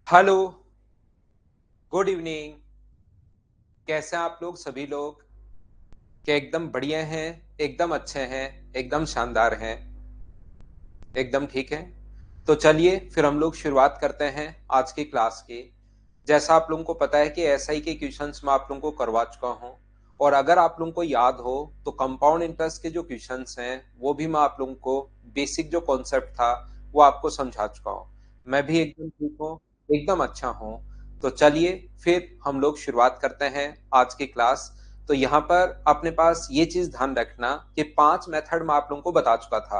Hello, good evening. कैसे हैं आप लोग सभी लोग? क्या एकदम बढ़िया हैं, एकदम अच्छे हैं, एकदम शानदार हैं, एकदम ठीक है? तो चलिए फिर हम लोग शुरुआत करते हैं आज की क्लास की। जैसा आप लोगों को पता है कि एसआई के क्वेश्चंस मैं आप लोगों को करवा चुका हूं, और अगर आप लोगों को याद हो तो कंपाउंड इंटरेस्ट के जो क्वेश्चंस हैं वो भी मैं आप लोगों को बेसिक जो कॉन्सेप्ट था वो आपको समझा चुका हूं। मैं भी एकदम ठीक हूँ, एकदम अच्छा हूँ। तो चलिए फिर हम लोग शुरुआत करते हैं आज की क्लास। तो यहाँ पर अपने पास ये चीज ध्यान रखना कि 5 मेथड मैं आप लोगों को बता चुका था।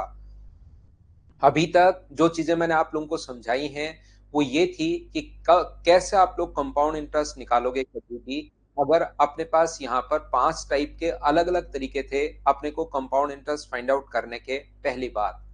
अभी तक जो चीजें मैंने आप लोगों को समझाई हैं वो ये थी कि कैसे आप लोग कंपाउंड इंटरेस्ट निकालोगे कभी भी। अगर अपने पास यहाँ पर 5 टाइप के अलग अलग तरीके थे अपने को कंपाउंड इंटरेस्ट फाइंड आउट करने के, पहली बात।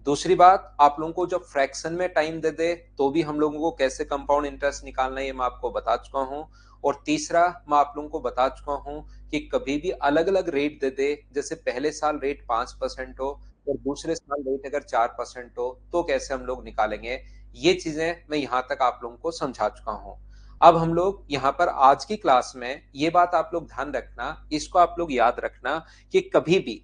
दूसरी बात, आप लोगों को जब फ्रैक्शन में टाइम दे दे तो भी हम लोगों को कैसे कंपाउंड इंटरेस्ट निकालना है ये मैं आपको बता चुका हूँ। और तीसरा, मैं आप लोगों को बता चुका हूँ कि कभी भी अलग अलग रेट दे दे, जैसे पहले साल रेट 5% हो और दूसरे साल रेट अगर 4% हो तो कैसे हम लोग निकालेंगे। ये चीजें मैं यहाँ तक आप लोगों को समझा चुका हूँ। अब हम लोग यहाँ पर आज की क्लास में ये बात आप लोग ध्यान रखना, इसको आप लोग याद रखना कि कभी भी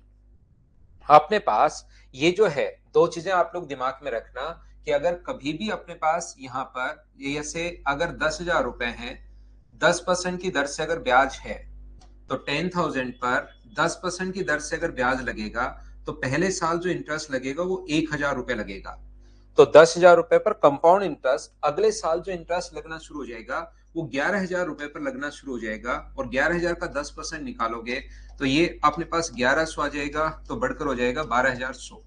अपने पास ये जो है, दो चीजें आप लोग दिमाग में रखना कि अगर कभी भी अपने पास यहाँ पर जैसे अगर 10,000 रुपए हैं, 10% की दर से अगर ब्याज है, तो 10,000 पर 10% की दर से अगर ब्याज लगेगा तो पहले साल जो इंटरेस्ट लगेगा वो 1,000 रुपए लगेगा। तो 10,000 रुपए पर कंपाउंड इंटरेस्ट अगले साल जो इंटरेस्ट लगना शुरू हो जाएगा वो 11,000 रुपए पर लगना शुरू हो जाएगा, और 11,000 का 10% निकालोगे तो ये अपने पास 1100 आ जाएगा, तो बढ़कर हो जाएगा 12,100।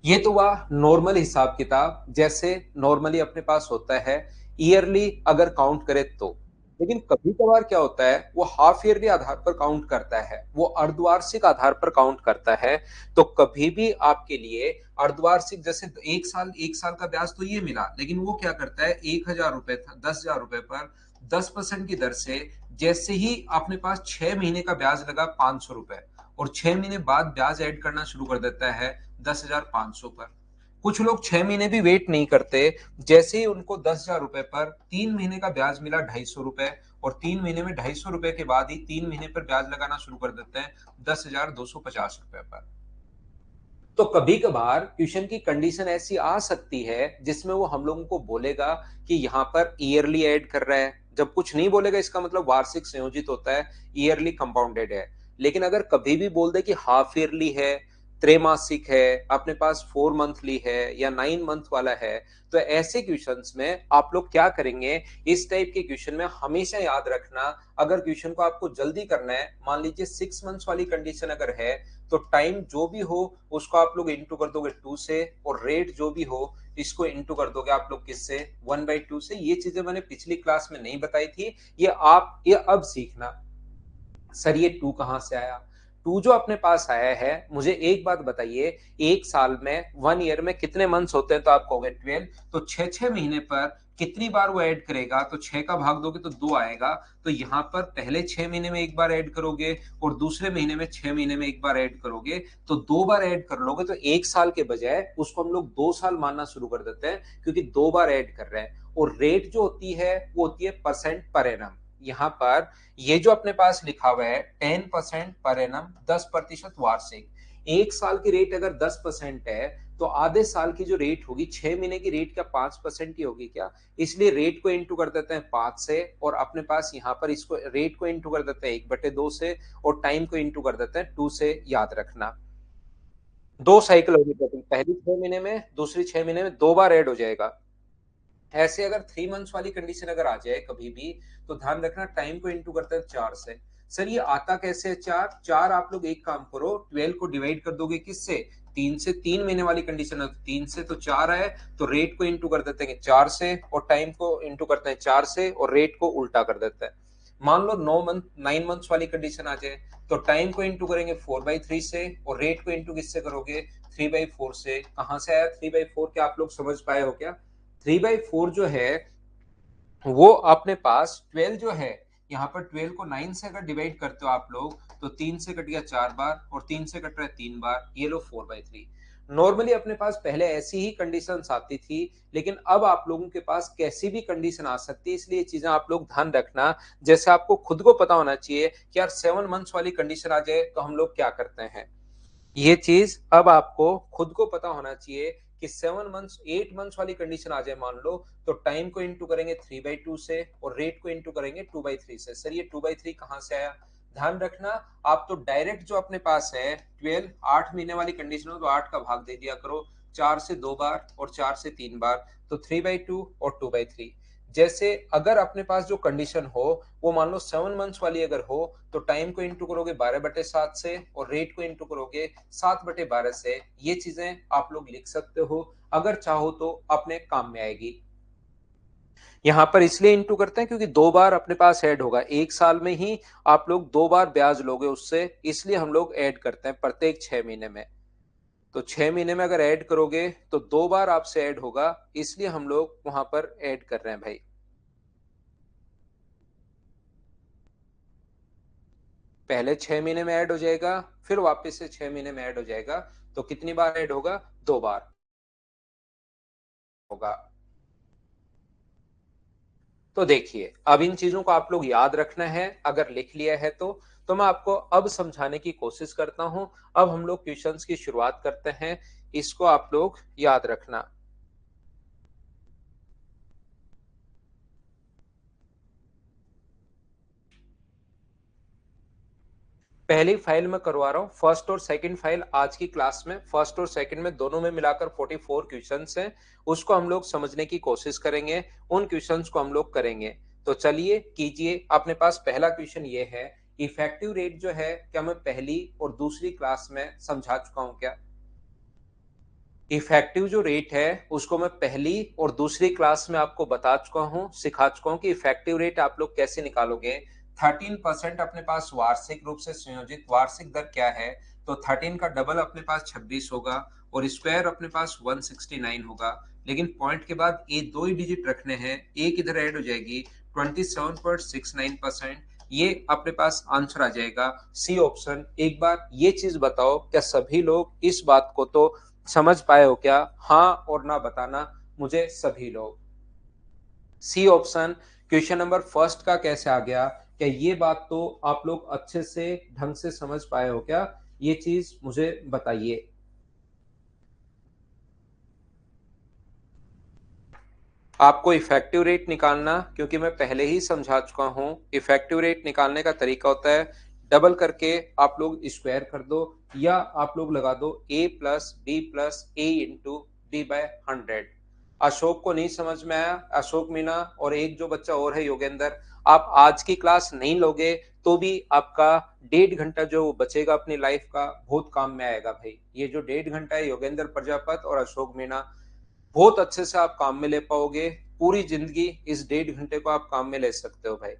ये तो हुआ नॉर्मल हिसाब किताब, जैसे नॉर्मली अपने पास होता है ईयरली अगर काउंट करें तो। लेकिन कभी कभार क्या होता है वो हाफ ईयरली आधार पर काउंट करता है, वो अर्धवार्षिक आधार पर काउंट करता है। तो कभी भी आपके लिए अर्धवार्षिक, जैसे एक साल का ब्याज तो ये मिला, लेकिन वो क्या करता है 1,000 रुपए था 10,000 रुपए पर 10% की दर से, जैसे ही अपने पास 6 महीने का ब्याज लगा 500 रुपए, और 6 महीने बाद ब्याज ऐड करना शुरू कर देता है 10,500 पर। कुछ लोग 6 महीने भी वेट नहीं करते, जैसे ही उनको 10,000 रुपए पर 3 महीने का ब्याज मिला 250 रुपए, और 3 महीने में 250 रुपए के बाद ही 3 महीने पर ब्याज लगाना शुरू कर देते हैं 10,250 रुपए पर। तो कभी कभार क्वेश्चन की कंडीशन ऐसी आ सकती है जिसमें वो हम लोगों को बोलेगा कि यहाँ पर ईयरली ऐड कर रहा है। जब कुछ नहीं बोलेगा इसका मतलब वार्षिक संयोजित होता है, ईयरली कंपाउंडेड है। लेकिन अगर कभी भी बोल दे कि हाफ ईयरली है, त्रैमासिक है, अपने पास 4 मंथली है या 9 मंथ वाला है, तो ऐसे क्वेश्चंस में आप लोग क्या करेंगे, इस टाइप के क्वेश्चन में हमेशा याद रखना, अगर क्वेश्चन को आपको जल्दी करना है, मान लीजिए 6 मंथ्स वाली कंडीशन अगर है, तो टाइम जो भी हो उसको आप लोग इंटू कर दोगे 2 से, और रेट जो भी हो इसको इंटू कर दोगे आप लोग किससे, 1/2 से। ये चीजें मैंने पिछली क्लास में नहीं बताई थी, ये अब सीखना। सर ये 2 कहां से आया? 2 जो अपने पास आया है, मुझे एक बात बताइए, एक साल में 1 ईयर में कितने मंथ्स होते हैं? तो आप कहोगे 12। तो 6-6 महीने पर कितनी बार वो ऐड करेगा? तो 6 का भाग दोगे तो 2 आएगा। तो यहाँ पर पहले 6 महीने में एक बार ऐड करोगे और दूसरे महीने में 6 महीने में एक बार ऐड करोगे, तो 2 बार ऐड कर लोगे, तो एक साल के बजाय उसको हम लोग 2 साल मानना शुरू कर देते हैं, क्योंकि 2 बार ऐड कर रहे हैं। और रेट जो होती है वो होती है परसेंट पर एनम। यहाँ पर ये जो अपने पास लिखा हुआ है 10% पर एनम, 10% वार्षिक। एक साल की रेट अगर 10% है तो आधे साल की जो रेट होगी 6 महीने की रेट क्या 5% ही होगी क्या? इसलिए रेट को इंटू कर देते हैं 5 से, और अपने पास यहाँ पर इसको रेट को इंटू कर देते हैं 1/2 से, और टाइम को इंटू कर देते हैं 2 से। याद रखना, 2 साइकिल होगी टोटल, पहली 6 महीने में, दूसरी 6 महीने में 2 बार ऐड हो जाएगा। ऐसे अगर 3 मंथ्स वाली कंडीशन अगर आ जाए कभी भी, तो ध्यान रखना टाइम को इंटू करते हैं 4 से। सर ये आता कैसे है 4? 4 आप लोग एक काम करो, 12 को डिवाइड कर दोगे किससे, 3 से। 3 महीने वाली कंडीशन है 3 से, तो 4 आए, तो रेट को इंटू कर देते हैं 4 से, और टाइम को इंटू करते हैं 4 से, और रेट को उल्टा कर देते हैं। मान लो 9 मंथ्स वाली कंडीशन आ जाए, तो टाइम को इंटू करेंगे 4/3 से, और रेट को इंटू किससे करोगे, 3/4 से। कहां से आया 3/4? क्या आप लोग समझ पाए हो क्या? 3/4 जो है वो अपने पास 12 जो है, यहाँ पर 12 को 9 से अगर डिवाइड करते हो आप लोग, तो 3 से कट गया 4 बार, और 3 से कट रहा है 3 बार, ये लो 4/3। नॉर्मली अपने पास पहले ऐसी ही कंडीशंस आती थी, लेकिन अब आप लोगों के पास कैसी भी कंडीशन आ सकती है, इसलिए चीजें आप लोग ध्यान रखना। जैसे आपको खुद को पता होना चाहिए कि यार 7 मंथ्स वाली कंडीशन आ जाए तो हम लोग क्या करते हैं। ये चीज अब आपको खुद को पता होना चाहिए कि 7 मंथ्स 8 मंथ्स वाली कंडीशन आ जाए मान लो, तो टाइम को इंटू करेंगे 3/2 से और रेट को इंटू करेंगे 2/3 से। सर ये 2/3 कहां से आया, ध्यान रखना। आप तो डायरेक्ट जो अपने पास है 12 8 महीने वाली कंडीशन हो तो 8 का भाग दे दिया करो, 4 से 2 बार और 4 से 3 बार, तो 3/2 और 2/3। जैसे अगर अपने पास जो कंडीशन हो वो मान लो 7 मंथ्स वाली अगर हो, तो टाइम को इंटू करोगे 12/7 से और रेट को इंटू करोगे 7/12 से। ये चीजें आप लोग लिख सकते हो, अगर चाहो तो अपने काम में आएगी। यहां पर इसलिए इंटू करते हैं क्योंकि 2 बार अपने पास ऐड होगा, 1 साल में ही आप लोग 2 बार ब्याज लोगे उससे, इसलिए हम लोग ऐड करते हैं प्रत्येक 6 महीने में। तो 6 महीने में अगर ऐड करोगे तो 2 बार आपसे ऐड होगा, इसलिए हम लोग वहां पर ऐड कर रहे हैं भाई। पहले 6 महीने में ऐड हो जाएगा, फिर वापस से 6 महीने में ऐड हो जाएगा, तो कितनी बार ऐड होगा, 2 बार होगा। तो देखिए अब इन चीजों को आप लोग याद रखना है, अगर लिख लिया है तो मैं आपको अब समझाने की कोशिश करता हूं। अब हम लोग क्वेश्चंस की शुरुआत करते हैं, इसको आप लोग याद रखना। पहली फाइल में करवा रहा हूँ, फर्स्ट और सेकंड फाइल आज की क्लास में, फर्स्ट और सेकंड में दोनों में मिलाकर 44 क्वेश्चंस हैं, उसको हम लोग समझने की कोशिश करेंगे, उन क्वेश्चंस को हम लोग करेंगे। तो चलिए कीजिए। अपने पास पहला क्वेश्चन ये है, इफेक्टिव रेट जो है क्या मैं पहली और दूसरी क्लास में समझा चुका हूं क्या। इफेक्टिव जो रेट है उसको मैं पहली और दूसरी क्लास में आपको बता चुका हूं, सिखा चुका हूं कि इफेक्टिव रेट आप लोग कैसे निकालोगे। 13% अपने पास वार्षिक रूप से संयोजित वार्षिक दर क्या है, तो 13 का डबल अपने पास 26 होगा और स्क्वायर अपने पास 169 होगा। लेकिन पॉइंट के बाद ये दो ही डिजिट रखने हैं, एक इधर ऐड हो जाएगी 27.69%। ये अपने पास आंसर आ जाएगा सी ऑप्शन। एक बार ये चीज बताओ, क्या सभी लोग इस बात को तो समझ पाए हो क्या, हाँ और ना बताना मुझे सभी लोग। C option question number first का कैसे आ गया, क्या ये बात तो आप लोग अच्छे से ढंग से समझ पाए हो क्या, ये चीज मुझे बताइए। आपको इफेक्टिव रेट निकालना, क्योंकि मैं पहले ही समझा चुका हूं, इफेक्टिव रेट निकालने का तरीका होता है डबल करके आप लोग स्क्वायर कर दो, या आप लोग लगा दो a+b+a × b/100। अशोक को नहीं समझ में आया, अशोक मीना और एक जो बच्चा और है योगेंद्र, आप आज की क्लास नहीं लोगे तो भी आपका 1.5 घंटा जो बचेगा अपनी लाइफ का बहुत काम में आएगा भाई। ये जो 1.5 घंटा है योगेंद्र प्रजापत और अशोक मीना, बहुत अच्छे से आप काम में ले पाओगे, पूरी जिंदगी इस 1.5 घंटे को आप काम में ले सकते हो भाई।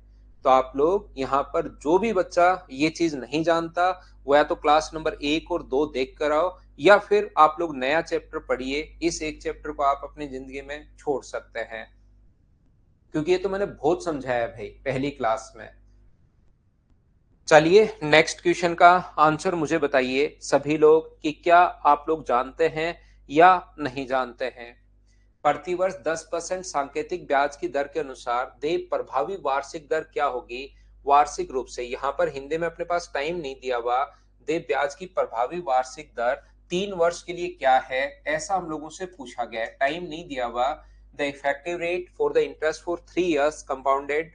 तो आप लोग यहाँ पर जो भी बच्चा ये चीज नहीं जानता, वो या तो क्लास नंबर 1 और 2 देख कर आओ, या फिर आप लोग नया चैप्टर पढ़िए, इस एक चैप्टर को आप अपनी जिंदगी में छोड़ सकते हैं, क्योंकि ये तो मैंने बहुत समझाया भाई पहली क्लास में। चलिए नेक्स्ट क्वेश्चन का आंसर मुझे बताइए सभी लोग, कि क्या आप लोग जानते हैं या नहीं जानते हैं। प्रतिवर्ष 10% सांकेतिक ब्याज की दर के अनुसार दे प्रभावी वार्षिक दर क्या होगी। वार्षिक रूप से, यहाँ पर हिंदी में अपने पास टाइम नहीं दिया हुआ, दे ब्याज की प्रभावी वार्षिक दर 3 वर्ष के लिए क्या है, ऐसा हम लोगों से पूछा गया है, टाइम नहीं दिया हुआ। The effective rate for the interest for 3 years compounded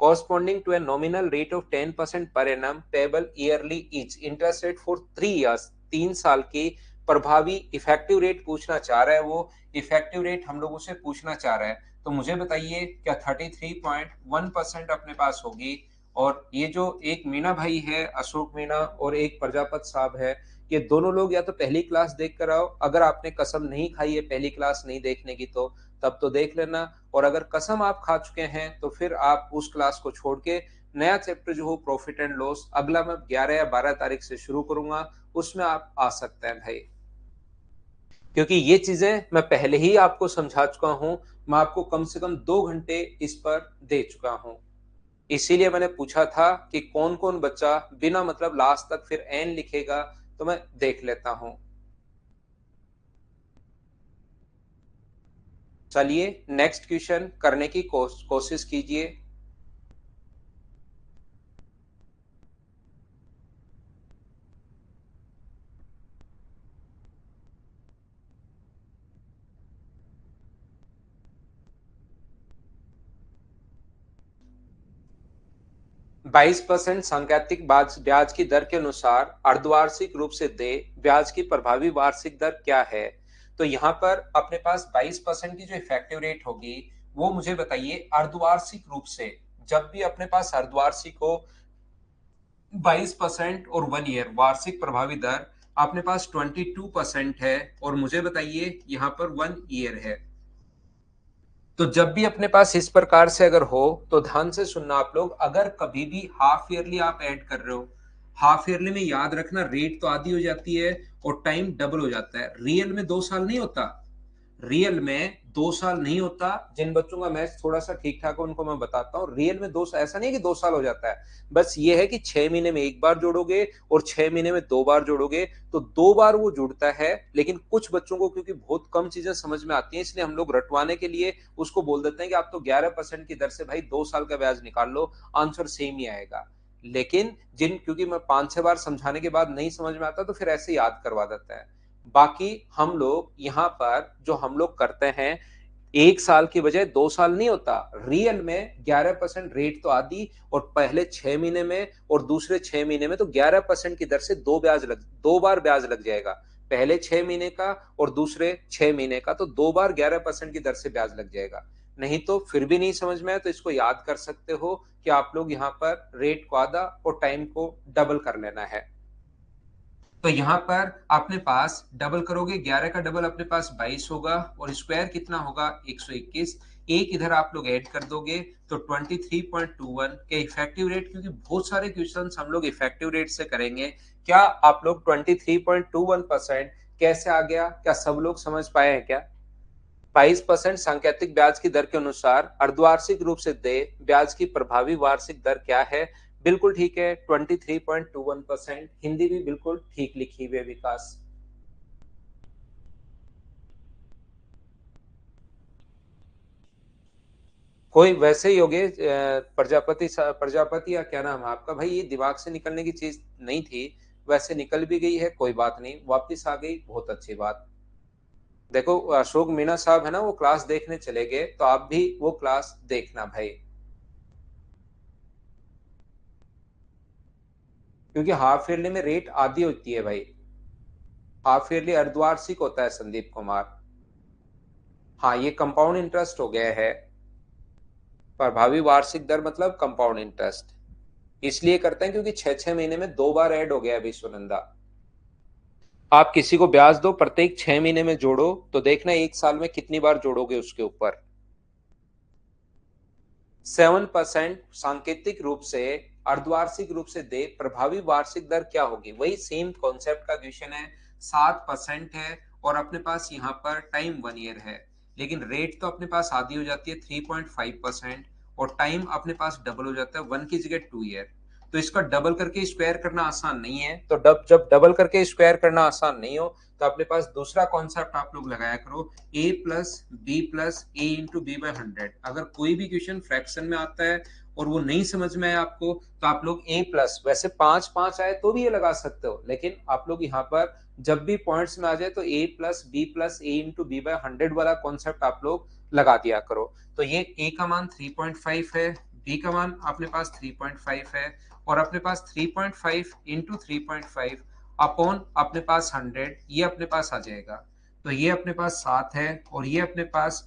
corresponding to a nominal rate of 10% per annum payable yearly each interest rate for 3 years। 3 साल की प्रभावी इफेक्टिव रेट पूछना चाह रहा है, वो इफेक्टिव रेट हम लोगों से पूछना चाह रहा है। तो मुझे बताइए क्या 33.1% अपने पास होगी। और ये जो एक मीना भाई है, अशोक मीना और एक प्रजापत साहब है, ये दोनों लोग या तो पहली क्लास देख कर आओ, अगर आपने कसम नहीं खाई है पहली क्लास नहीं देखने की तो तब तो देख लेना, और अगर कसम आप खा चुके हैं तो फिर आप उस क्लास को छोड़ के नया चैप्टर जो हो प्रॉफिट एंड लॉस, अगला मैं 11 या 12 तारीख से शुरू करूंगा, उसमें आप आ सकते हैं भाई। क्योंकि ये चीजें मैं पहले ही आपको समझा चुका हूं, मैं आपको कम से कम 2 घंटे इस पर दे चुका हूं। इसीलिए मैंने पूछा था कि कौन कौन बच्चा बिना मतलब लास्ट तक फिर एन लिखेगा, तो मैं देख लेता हूं। चलिए नेक्स्ट क्वेश्चन करने की कोशिश कीजिए। बाईस परसेंट सांकेतिक ब्याज की दर के अनुसार अर्धवार्षिक रूप से देय ब्याज की प्रभावी वार्षिक दर क्या है? तो यहाँ पर अपने पास 22% की जो इफेक्टिव रेट होगी वो मुझे बताइए अर्धवार्षिक रूप से। जब भी अपने पास अर्धवार्षिक हो 22% और 1 ईयर वार्षिक प्रभावी दर अपने पास 22% है और मुझे बताइए यहाँ पर 1 ईयर है। तो जब भी अपने पास इस प्रकार से अगर हो तो ध्यान से सुनना आप लोग, अगर कभी भी हाफ ईयरली आप ऐड कर रहे हो, हाफ ईयरली में याद रखना रेट तो आधी हो जाती है और टाइम डबल हो जाता है। रियल में 2 साल नहीं होता, रियल में 2 साल नहीं होता। जिन बच्चों का मैथ्स थोड़ा सा ठीक ठाक है उनको मैं बताता हूँ, रियल में 2 साल ऐसा नहीं कि 2 साल हो जाता है। बस ये है कि 6 महीने में एक बार जोड़ोगे और 6 महीने में 2 बार जोड़ोगे तो 2 बार वो जुड़ता है। लेकिन कुछ बच्चों को क्योंकि बहुत कम चीजें समझ में आती हैं इसलिए हम लोग रटवाने के लिए उसको बोल देते हैं कि आप तो 11% की दर से भाई 2 साल का ब्याज निकाल लो, आंसर सेम ही आएगा। लेकिन जिन क्योंकि मैं 5-6 बार समझाने के बाद नहीं समझ में आता तो फिर ऐसे याद करवा देता है। बाकी हम लोग यहाँ पर जो हम लोग करते हैं 1 साल की बजाय 2 साल नहीं होता, रियल में 11% रेट तो आदि और पहले 6 महीने में और दूसरे 6 महीने में तो 11% की दर से 2 बार ब्याज लग जाएगा। पहले 6 महीने का और दूसरे 6 महीने का तो 2 बार 11% की दर से ब्याज लग जाएगा। नहीं तो फिर भी नहीं समझ में आए तो इसको याद कर सकते हो कि आप लोग यहाँ पर रेट को आधा और टाइम को डबल कर लेना है। तो यहां पर अपने पास डबल करोगे 11 का डबल अपने पास 22 होगा और स्क्वायर कितना होगा 121। एक इधर आप लोग ऐड कर दोगे तो 23.21 के इफेक्टिव रेट, क्योंकि बहुत सारे क्वेश्चंस हम लोग इफेक्टिव रेट से करेंगे। क्या आप लोग 23.21% कैसे आ गया, क्या सब लोग समझ पाए हैं क्या? 22% सांकेतिक ब्याज की दर के अनुसार अर्धवार्षिक रूप से देय ब्याज की प्रभावी वार्षिक दर क्या है? बिल्कुल ठीक है, 23.21%। हिंदी भी बिल्कुल ठीक लिखी हुई है विकास। कोई वैसे ही होगे प्रजापति या क्या नाम है आपका भाई, ये दिमाग से निकलने की चीज नहीं थी, वैसे निकल भी गई है, कोई बात नहीं, वापस आ गई, बहुत अच्छी बात। देखो अशोक मीणा साहब है ना, वो क्लास देखने चले गए तो आप भी वो क्लास देखना भाई, क्योंकि हाफ ईयरली में रेट आधी होती है भाई। हाफ ईयरली अर्धवार्षिक होता है संदीप कुमार। हाँ ये कंपाउंड इंटरेस्ट हो गया है, प्रभावी वार्षिक दर मतलब कंपाउंड इंटरेस्ट इसलिए करते हैं क्योंकि 6-6 महीने में 2 बार ऐड हो गया अभी सुनंदा। आप किसी को ब्याज दो, प्रत्येक 6 महीने में जोड़ो तो देखना 1 साल में कितनी बार जोड़ोगे उसके ऊपर। 7% सांकेतिक रूप से अर्धवार्षिक रूप से दे प्रभावी वार्षिक दर क्या होगी, वही सेम कॉन्सेप्ट का क्वेश्चन है। 7% है और अपने पास यहाँ पर टाइम 1 ईयर है, लेकिन रेट तो अपने पास आधी हो जाती है 3.5% और टाइम अपने पास डबल हो जाता है 1 की जगह 2 ईयर। तो इसका डबल करके स्क्वायर करना आसान नहीं है, तो जब डबल करके स्क्वायर करना आसान नहीं हो तो अपने पास दूसरा कॉन्सेप्ट आप लोग लगाया करो, a plus B plus A into B by 100। अगर कोई भी क्वेश्चन फ्रैक्शन में आता है और वो नहीं समझ में आए आपको तो आप लोग a प्लस, वैसे 5-5 आए तो भी ये लगा सकते हो, लेकिन आप लोग यहाँ पर जब भी पॉइंट्स में आ जाए तो a plus A into B by 100 वाला कॉन्सेप्ट आप लोग लगा दिया करो। तो ये a का मान 3.5 है, b का मान अपने पास 3.5 है और अपने पास 3.5 इंटू 3.5 अपॉन अपने पास 100, ये अपने पास आ जाएगा। तो ये अपने पास 7 है और ये अपने पास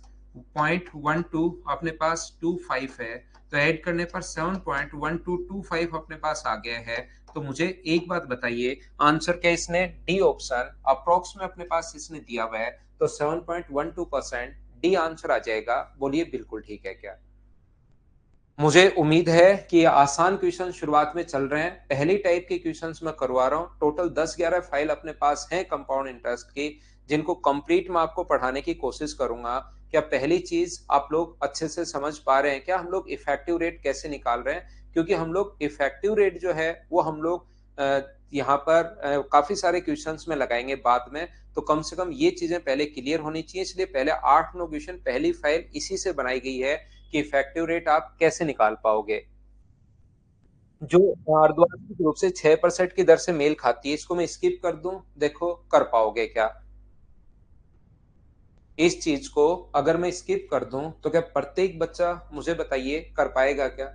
0.12 अपने पास 25 है, तो ऐड करने पर 7.1225 अपने पास आ गया है। तो मुझे एक बात बताइए, आंसर क्या इसने डी ऑप्शन अप्रोक्स में अपने पास इसने दिया हुआ है, तो 7.12% डी आंसर आ जाएगा। बोलिए बिल्कुल ठीक है क्या? मुझे उम्मीद है कि आसान क्वेश्चन शुरुआत में चल रहे हैं, पहली टाइप के क्वेश्चंस मैं करवा रहा हूँ। टोटल 10-11 फाइल अपने पास हैं कंपाउंड इंटरेस्ट की, जिनको कंप्लीट मैं आपको पढ़ाने की कोशिश करूंगा। क्या पहली चीज आप लोग अच्छे से समझ पा रहे हैं क्या हम लोग इफेक्टिव रेट कैसे निकाल रहे हैं? क्योंकि हम लोग इफेक्टिव रेट जो है वो हम लोग यहाँ पर काफी सारे क्वेश्चंस में लगाएंगे बाद में, तो कम से कम ये चीजें पहले क्लियर होनी चाहिए। इसलिए पहले 8-9 क्वेश्चन पहली फाइल इसी से बनाई गई है कि इफेक्टिव रेट आप कैसे निकाल पाओगे। जो अर्धवार्षिक रूप से 6% की दर से मेल खाती है, इसको मैं स्किप कर दूं, देखो कर पाओगे क्या? इस चीज को अगर मैं स्किप कर दूं तो क्या प्रत्येक बच्चा, मुझे बताइए, कर पाएगा क्या?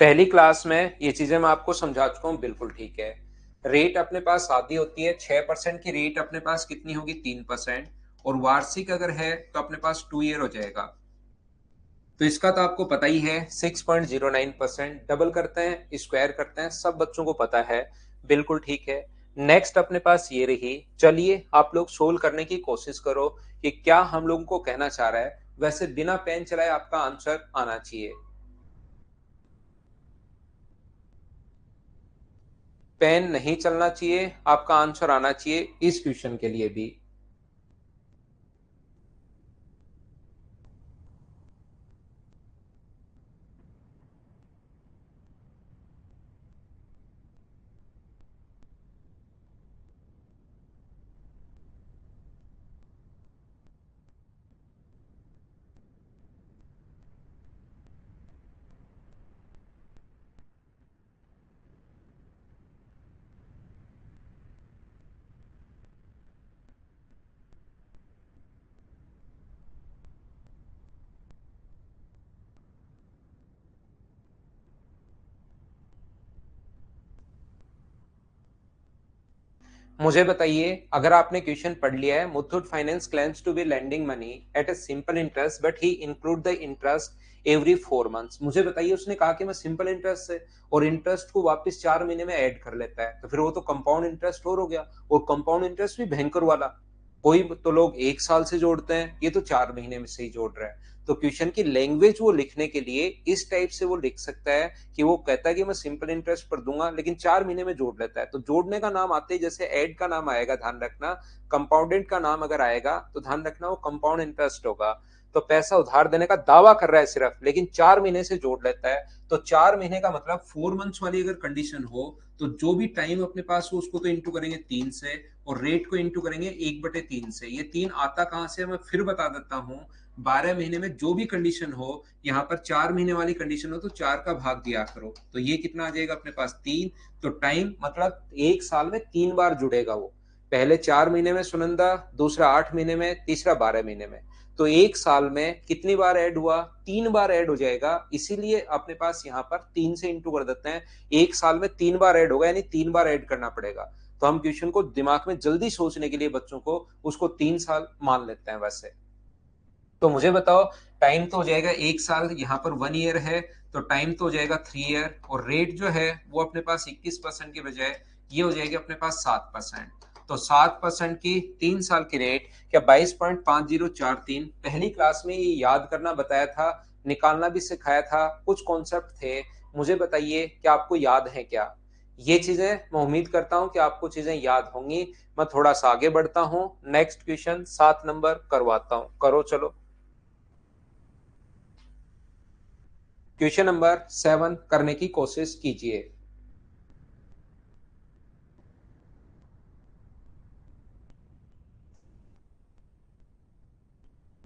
पहली क्लास में ये चीजें मैं आपको समझा चुका हूं, बिल्कुल ठीक है। रेट अपने पास आधी होती है, 6% की रेट अपने पास कितनी होगी? 3%। और वार्षिक अगर है तो अपने पास 2 ईयर हो जाएगा। तो इसका तो आपको पता ही है, 6.09%। डबल करते हैं, स्क्वायर करते हैं, सब बच्चों को पता है, बिल्कुल ठीक है। नेक्स्ट अपने पास ये रही। चलिए आप लोग सोल्व करने की कोशिश करो कि क्या हम लोगों को कहना चाह रहा है। वैसे बिना पेन चलाए आपका आंसर आना चाहिए। पेन नहीं चलना चाहिए, आपका आंसर आना चाहिए इस क्वेश्चन के लिए भी। मुझे बताइए, अगर आपने क्वेश्चन पढ़ लिया है, Muthoot finance claims to be lending money at a simple interest but he include the interest every 4 months. मुझे बताइए, उसने कहा कि मैं सिंपल इंटरेस्ट से और इंटरेस्ट को वापस 4 महीने में ऐड कर लेता है, तो फिर वो तो कंपाउंड इंटरेस्ट और हो गया। और कंपाउंड इंटरेस्ट भी भयंकर वाला। कोई तो लोग 1 साल से जोड़ते हैं, ये तो 4 महीने में से ही जोड़ रहा है। तो क्वेश्चन की लैंग्वेज वो लिखने के लिए इस टाइप से वो लिख सकता है कि वो कहता है कि मैं सिंपल इंटरेस्ट पर दूंगा, लेकिन 4 महीने में जोड़ लेता है। तो जोड़ने का नाम आते ही जैसे ऐड का नाम आएगा, ध्यान रखना। कंपाउंडेड का नाम अगर आएगा तो ध्यान रखना वो कंपाउंड इंटरेस्ट होगा। तो पैसा उधार देने का दावा कर रहा है सिर्फ, लेकिन 4 महीने से जोड़ लेता है। तो 4 महीने का मतलब 4 मंथ्स वाली अगर कंडीशन हो, तो जो भी टाइम अपने पास हो उसको तो इंटू करेंगे 3 से, और रेट को इंटू करेंगे 1/3 से। ये 3 आता कहां से, मैं फिर बता देता हूं। 12 महीने में जो भी कंडीशन हो, यहाँ पर 4 महीने वाली कंडीशन हो तो 4 का भाग दिया करो, तो ये कितना आ जाएगा अपने पास? 3। तो टाइम मतलब 1 साल में 3 बार जुड़ेगा वो। पहले 4 महीने में सुनंदा, दूसरा 8 महीने में, तीसरा 12 महीने में। तो 1 साल में कितनी बार ऐड हुआ? 3 बार ऐड हो जाएगा। इसीलिए अपने पास यहाँ पर 3 से इंटू कर देते हैं। 1 साल में 3 बार ऐड होगा, यानी 3 बार ऐड करना पड़ेगा। तो हम क्वेश्चन को दिमाग में जल्दी सोचने के लिए बच्चों को उसको 3 साल मान लेते हैं वैसे। तो मुझे बताओ, टाइम तो हो जाएगा 1 साल, यहाँ पर 1 ईयर है, तो टाइम तो हो जाएगा 3 ईयर। और रेट जो है वो अपने पास 21% की बजाय ये हो जाएगी अपने पास 7%। तो 7% की 3 साल की रेट क्या 22.5043। पहली क्लास में ये याद करना बताया था, निकालना भी सिखाया था, कुछ कॉन्सेप्ट थे। मुझे बताइए क्या आपको याद है क्या? ये चीजें मैं उम्मीद करता हूं कि आपको चीजें याद होंगी। मैं थोड़ा सा आगे बढ़ता हूं, नेक्स्ट क्वेश्चन 7 नंबर करवाता हूं, करो चलो। क्वेश्चन नंबर 7 करने की कोशिश कीजिए।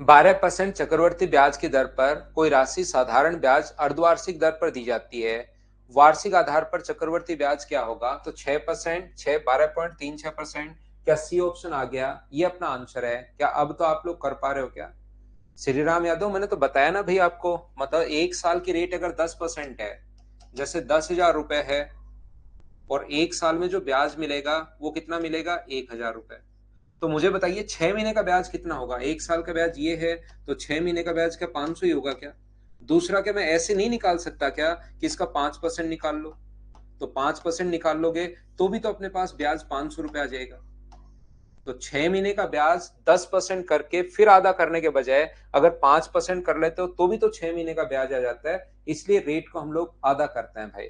12% चक्रवर्ती ब्याज की दर पर कोई राशि साधारण ब्याज अर्धवार्षिक दर पर दी जाती है। वार्षिक आधार पर चक्रवर्ती ब्याज क्या होगा? तो 6%, 12.36%। क्या सी ऑप्शन आ गया? ये अपना आंसर है क्या? अब तो आप लोग कर पा रहे हो क्या? श्री राम यादव, मैंने तो बताया ना भाई आपको, मतलब 1 साल की रेट अगर 10% है, जैसे 10,000 रुपए है, और 1 साल में जो ब्याज मिलेगा वो कितना मिलेगा? 1,000 रुपए। तो मुझे बताइए 6 महीने का ब्याज कितना होगा? 1 साल का ब्याज ये है, तो 6 महीने का ब्याज क्या 500 ही होगा क्या? दूसरा, क्या मैं ऐसे नहीं निकाल सकता क्या कि इसका 5% निकाल लो? तो 5% निकाल लोगे तो भी तो अपने पास ब्याज 500 रुपए आ जाएगा। तो 6 महीने का ब्याज 10% करके फिर आधा करने के बजाय अगर 5% कर लेते हो तो भी तो 6 महीने का ब्याज आ जाता है। इसलिए रेट को हम लोग आधा करते हैं भाई।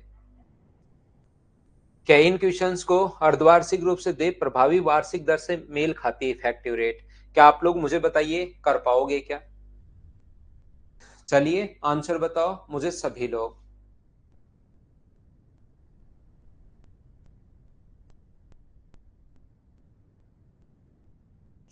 क्या इन क्वेश्चंस को अर्धवार्षिक रूप से दे प्रभावी वार्षिक दर से मेल खाती है इफेक्टिव रेट? क्या आप लोग मुझे बताइए कर पाओगे क्या? चलिए आंसर बताओ मुझे सभी लोग।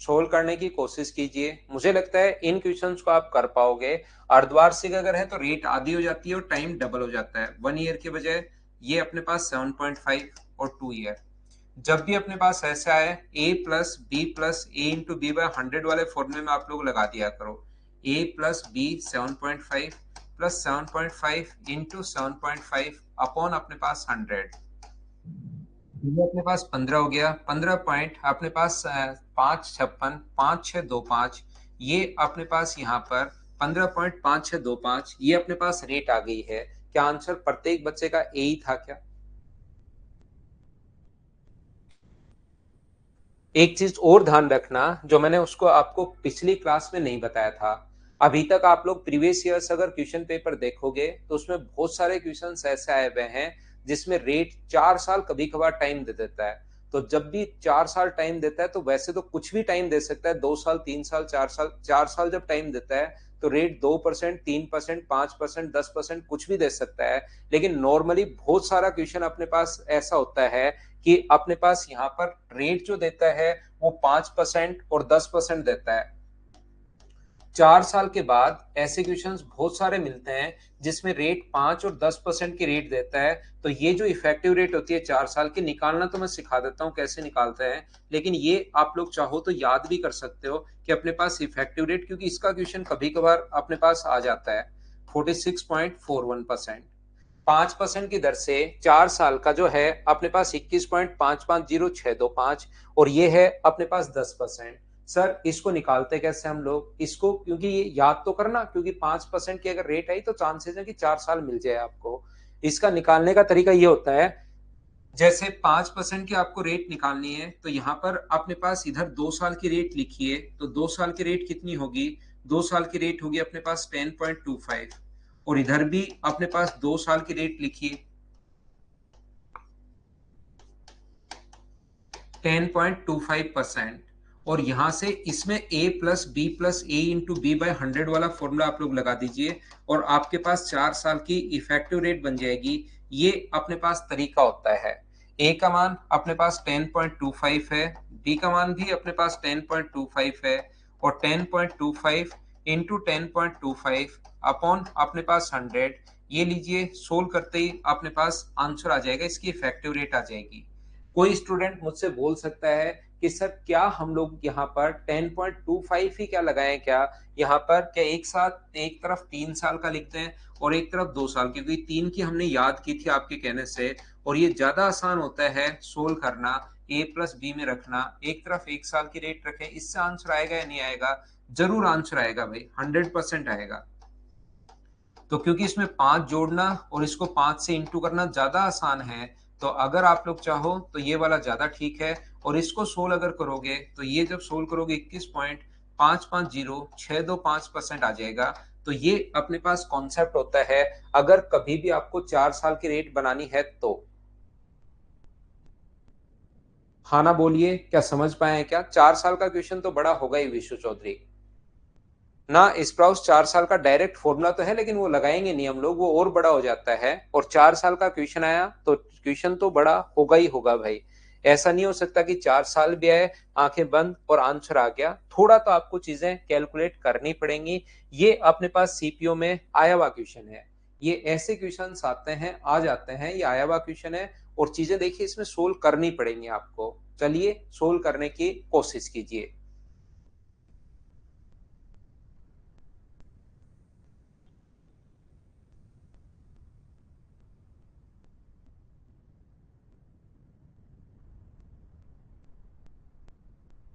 सोल्व करने की कोशिश कीजिए, मुझे लगता है इन क्वेश्चंस को आप कर पाओगे। अर्धवार्षिक अगर है तो रेट आधी हो जाती है और टाइम डबल हो जाता है, 1 ईयर के बजाय ये अपने पास 7.5 और 2 ईयर। जब भी अपने पास ऐसे आए a+b+a/b/100 वाले फॉर्मूले में आप लोग लगा दिया करो। a+b 7.5 प्लस 7.5 इंटू 7.5 अपॉन अपने पास 100। ये अपने पास 15 हो गया, 15 पॉइंट अपने पास 556 5625। ये अपने पास यहाँ पर 15.5625 ये अपने पास रेट आ गई है। क्या आंसर प्रत्येक बच्चे का ए ही था क्या? एक चीज और ध्यान रखना जो मैंने उसको आपको पिछली क्लास में नहीं बताया था। अभी तक आप लोग प्रीवियस ईयर्स अगर क्वेश्चन पेपर देखोगे तो उसमें बहुत सारे क्वेश्चन ऐसे आए हुए हैं जिसमें रेट 4 साल कभी कभार टाइम दे देता है। तो जब भी 4 साल टाइम देता है तो वैसे तो कुछ भी टाइम दे सकता है, 2 साल 3 साल 4 साल। 4 साल जब टाइम देता है तो रेट 2%, 3%, 5%, 10% कुछ भी दे सकता है। लेकिन नॉर्मली बहुत सारा क्वेश्चन अपने पास ऐसा होता है कि अपने पास यहाँ पर रेट जो देता है वो 5% और 10% देता है। 4 साल के बाद ऐसे क्वेश्चंस बहुत सारे मिलते हैं जिसमें रेट 5 और 10% की रेट देता है। तो ये जो इफेक्टिव रेट होती है 4 साल की निकालना तो मैं सिखा देता हूँ कैसे निकालते हैं, लेकिन ये आप लोग चाहो तो याद भी कर सकते हो कि अपने पास इफेक्टिव रेट, क्योंकि इसका क्वेश्चन कभी कभार अपने पास आ जाता है। 46.41%। 5% की दर से 4 साल का जो है अपने पास 21.550625 और ये है अपने पास 10%। सर इसको निकालते कैसे हम लोग इसको, क्योंकि ये याद तो करना, क्योंकि 5% की अगर रेट आई तो चांसेस है कि 4 साल मिल जाए आपको। इसका निकालने का तरीका ये होता है, जैसे 5% की आपको रेट निकालनी है तो यहाँ पर अपने पास इधर 2 साल की रेट लिखिए, तो 2 साल की रेट कितनी होगी? 2 साल की रेट होगी अपने पास 10.25। और इधर भी अपने पास 2 साल की रेट लिखिए 10.25%। और यहां से इसमें a+b+a/b/100 वाला फॉर्मूला आप लोग लगा दीजिए और आपके पास 4 साल की इफेक्टिव रेट बन जाएगी। ये अपने पास तरीका होता है। ए का मान अपने पास 10.25 है, बी का मान भी अपने पास 10.25 है और 10.25 इंटू 10.25 अपॉन अपने पास 100। ये लीजिए, सोल्व करते ही अपने पास आंसर आ जाएगा, इसकी इफेक्टिव रेट आ जाएगी। कोई स्टूडेंट मुझसे बोल सकता है कि सर क्या हम लोग यहाँ पर 10.25 ही क्या लगाएं क्या? यहाँ पर क्या एक साथ एक तरफ 3 साल का लिखते हैं और एक तरफ 2 साल, क्योंकि 3 की हमने याद की थी आपके कहने से और ये ज्यादा आसान होता है सोल्व करना। a+b में रखना, एक तरफ 1 साल की रेट रखें, इससे आंसर आएगा या नहीं आएगा? जरूर आंसर आएगा भाई, 100% आएगा। तो क्योंकि इसमें 5 जोड़ना और इसको 5 से इंटू करना ज्यादा आसान है, तो अगर आप लोग चाहो तो ये वाला ज्यादा ठीक है। और इसको सोल्व अगर करोगे तो ये जब सोल्व करोगे 21.550,625% आ जाएगा। तो ये अपने पास कॉन्सेप्ट होता है अगर कभी भी आपको 4 साल की रेट बनानी है तो। हाँ ना बोलिए, क्या समझ पाए हैं क्या? 4 साल का क्वेश्चन तो बड़ा होगा ही विशु चौधरी ना। स्प्राउस 4 साल का डायरेक्ट फॉर्मूला तो है लेकिन वो लगाएंगे नहीं हम लोग, वो और बड़ा हो जाता है। और 4 साल का क्वेश्चन आया तो क्वेश्चन तो बड़ा होगा ही होगा भाई। ऐसा नहीं हो सकता कि 4 साल भी आए आंखें बंद और आंसर आ गया। थोड़ा तो आपको चीजें कैलकुलेट करनी पड़ेंगी। ये अपने पास सीपीओ में आया हुआ क्वेश्चन है। ये ऐसे क्वेश्चन आते हैं, आ जाते हैं, ये आया हुआ क्वेश्चन है और चीजें देखिए इसमें सोल्व करनी पड़ेंगी आपको। चलिए सोल्व करने की कोशिश कीजिए।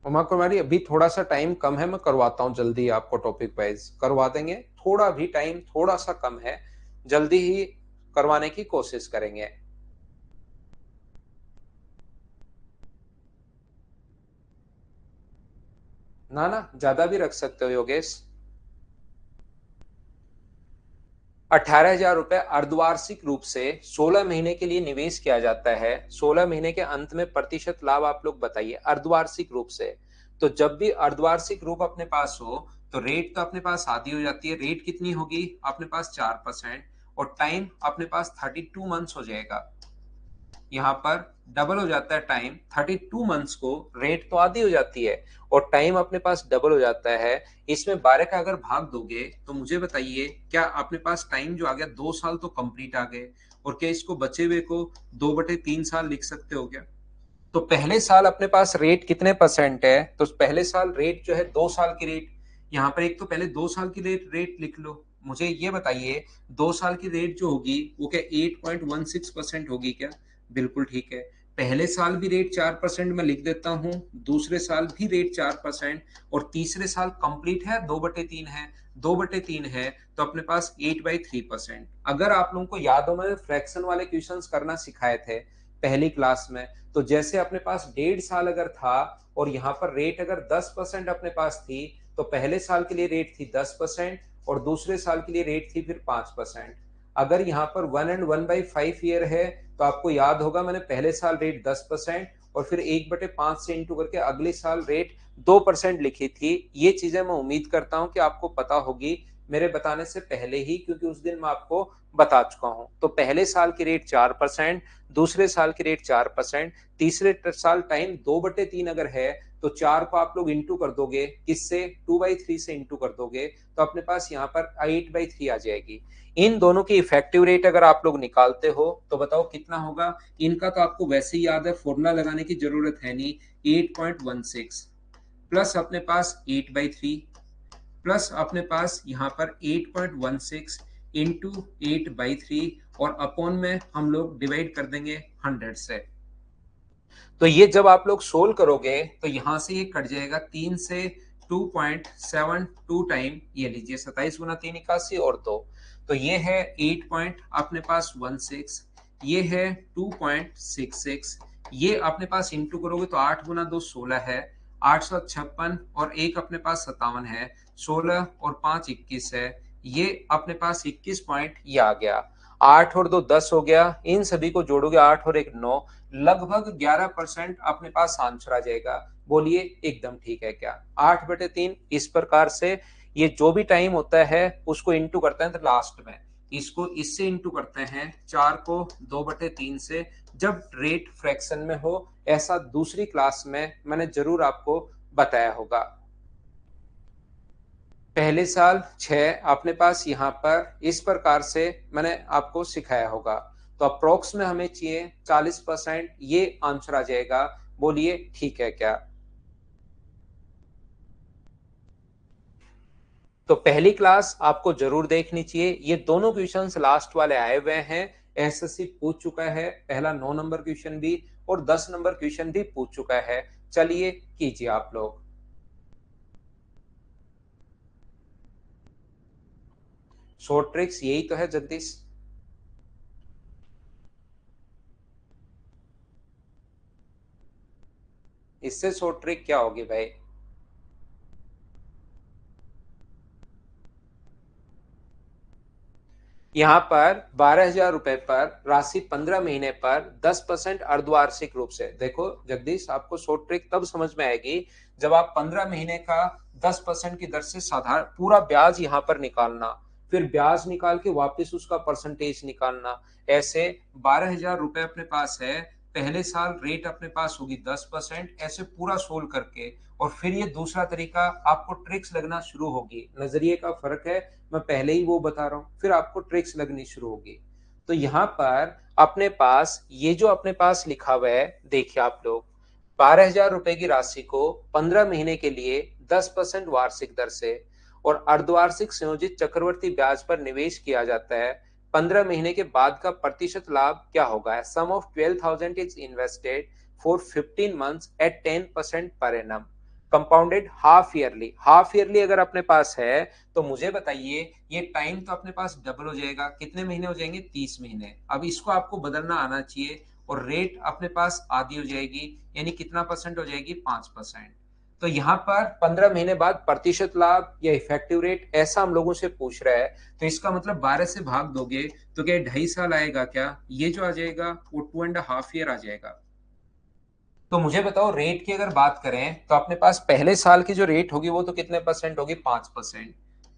उमा कुमारी अभी थोड़ा सा टाइम कम है, मैं करवाता हूँ जल्दी आपको, टॉपिक वाइज करवा देंगे। थोड़ा भी टाइम थोड़ा सा कम है, जल्दी ही करवाने की कोशिश करेंगे। ना ना ज्यादा भी रख सकते हो योगेश। 18,000 रुपए अर्धवार्षिक रूप से 16 महीने के लिए निवेश किया जाता है। 16 महीने के अंत में प्रतिशत लाभ आप लोग बताइए अर्धवार्षिक रूप से। तो जब भी अर्धवार्षिक रूप अपने पास हो तो रेट तो अपने पास आधी हो जाती है। रेट कितनी होगी अपने पास 4%, और टाइम अपने पास 32 मंथ्स हो जाएगा। यहाँ पर डबल हो जाता है टाइम। 32 मंथ्स को रेट तो आधी हो जाती है और टाइम अपने पास डबल हो जाता है। इसमें 12 का अगर भाग दोगे तो मुझे बताइए क्या अपने पास टाइम जो आ गया 2 साल तो कंप्लीट आ गए, और क्या इसको बचे हुए को 2/3 साल लिख सकते हो क्या? तो पहले साल अपने पास रेट कितने परसेंट है, तो पहले साल रेट जो है 2 साल की रेट। यहाँ पर एक तो पहले 2 साल की रेट लिख लो। मुझे ये बताइए 2 साल की रेट जो होगी वो क्या 8.16% होगी क्या? बिल्कुल ठीक है। पहले साल भी रेट 4% में लिख देता हूँ, दूसरे साल भी रेट 4%, और तीसरे साल कंप्लीट है 2/3 है। 2/3 है तो अपने पास 8/3%। अगर आप लोगों को याद हो मैंने फ्रैक्शन वाले क्वेश्चंस करना सिखाए थे पहली क्लास में, तो जैसे अपने पास 1.5 साल अगर था और यहाँ पर रेट अगर 10% अपने पास थी, तो पहले साल के लिए रेट थी 10% और दूसरे साल के लिए रेट थी फिर 5%। अगर यहाँ पर 1/5 ईयर है तो आपको याद होगा मैंने पहले साल रेट 10% और फिर 1/5 से इंटू करके अगले साल रेट 2% लिखी थी। ये चीजें मैं उम्मीद करता हूं कि आपको पता होगी मेरे बताने से पहले ही, क्योंकि उस दिन मैं आपको बता चुका हूं। तो पहले साल की रेट 4%, दूसरे साल की रेट 4%, तीसरे साल टाइम 2/3 अगर है तो 4 को आप लोग इंटू कर दोगे, किससे 2/3 से इंटू कर दोगे, तो अपने पास यहाँ पर 8/3 आ जाएगी। इन दोनों की इफेक्टिव रेट अगर आप लोग निकालते हो तो बताओ कितना होगा। इनका तो आपको वैसे ही याद है, फॉर्मूला लगाने की जरूरत है नहीं। 8.16 प्लस अपने पास 8/3 प्लस अपने पास यहाँ पर 8.16 इंटू 8/3 और अपॉन में हम लोग डिवाइड कर देंगे 100 से। तो ये जब आप लोग सोल्व करोगे तो यहां से ये कट जाएगा 3 से 2.72 टाइम, ये लीजिए 27 × 3 = 81 और 2। तो ये है 8 पॉइंट अपने पास 16, ये है 2.66, ये अपने पास इंटू करोगे तो 8 × 2 16 है, 856 और एक अपने पास 57 है, 16 और 5 21 है, ये अपने पास 21 पॉइंट ये आ गया। 8 और 2 10 हो गया, इन सभी को जोड़ोगे 8 और 1 9, लगभग 11% अपने पास आंसर आ जाएगा। बोलिए एकदम ठीक है क्या? 8/3 इस प्रकार से ये जो भी टाइम होता है उसको इंटू करते हैं तो लास्ट में इसको इससे इंटू करते हैं 4 को 2/3 से, जब रेट फ्रैक्शन में हो। ऐसा दूसरी क्लास में मैंने जरूर आपको बताया होगा। पहले साल 6 अपने पास यहाँ पर इस प्रकार से मैंने आपको सिखाया होगा। तो अप्रोक्स में हमें चाहिए 40%, ये आंसर आ जाएगा। बोलिए ठीक है क्या? तो पहली क्लास आपको जरूर देखनी चाहिए। ये दोनों क्वेश्चंस लास्ट वाले आए हुए हैं, एसएससी पूछ चुका है, पहला 9 नंबर क्वेश्चन भी और 10 नंबर क्वेश्चन भी पूछ चुका है। चलिए कीजिए आप लोग। शॉर्ट ट्रिक्स यही तो है जगदीश। इससे शॉर्ट ट्रिक क्या होगी भाई? यहाँ पर 12,000 रुपए पर राशि 15 महीने पर 10% अर्धवार्षिक रूप से। देखो जगदीश, आपको शॉर्ट ट्रिक तब समझ में आएगी जब आप 15 महीने का 10% की दर से साधारण पूरा ब्याज यहाँ पर निकालना, फिर ब्याज निकाल के वापस उसका परसेंटेज निकालना। ऐसे 12,000 रुपए अपने पास है, पहले साल रेट अपने पास होगी 10%, ऐसे पूरा सोल्व करके, और फिर ये दूसरा तरीका आपको ट्रिक्स लगना शुरू होगी। नजरिए का फर्क है, मैं पहले ही वो बता रहा हूं, फिर आपको ट्रिक्स लगनी शुरू होगी। तो यहाँ पर अपने पास ये जो अपने पास लिखा हुआ है, देखिए आप लोग, 12,000 रुपए की राशि को 15 महीने के लिए 10% वार्षिक दर से और अर्धवार्षिक संयोजित चक्रवर्ती ब्याज पर निवेश किया जाता है। 15 महीने के बाद का प्रतिशत लाभ क्या होगा? Sum of 12,000 is invested for 15 months at 10% per annum, compounded half yearly. Half yearly अगर अपने पास है तो मुझे बताइए ये टाइम तो अपने पास डबल हो जाएगा, कितने महीने हो जाएंगे? 30 महीने। अब इसको आपको बदलना आना चाहिए, और रेट अपने पास आधी हो जाएगी, यानी कितना परसेंट हो जाएगी? 5%। तो यहाँ पर 15 महीने बाद प्रतिशत लाभ या इफेक्टिव रेट ऐसा हम लोगों से पूछ रहा है, तो इसका मतलब 12 से भाग दोगे तो क्या 2.5 साल आएगा क्या? ये जो आ जाएगा वो 2.5 ईयर आ जाएगा। तो मुझे बताओ, रेट की अगर बात करें तो अपने पास पहले साल की जो रेट होगी वो तो कितने परसेंट होगी? 5%।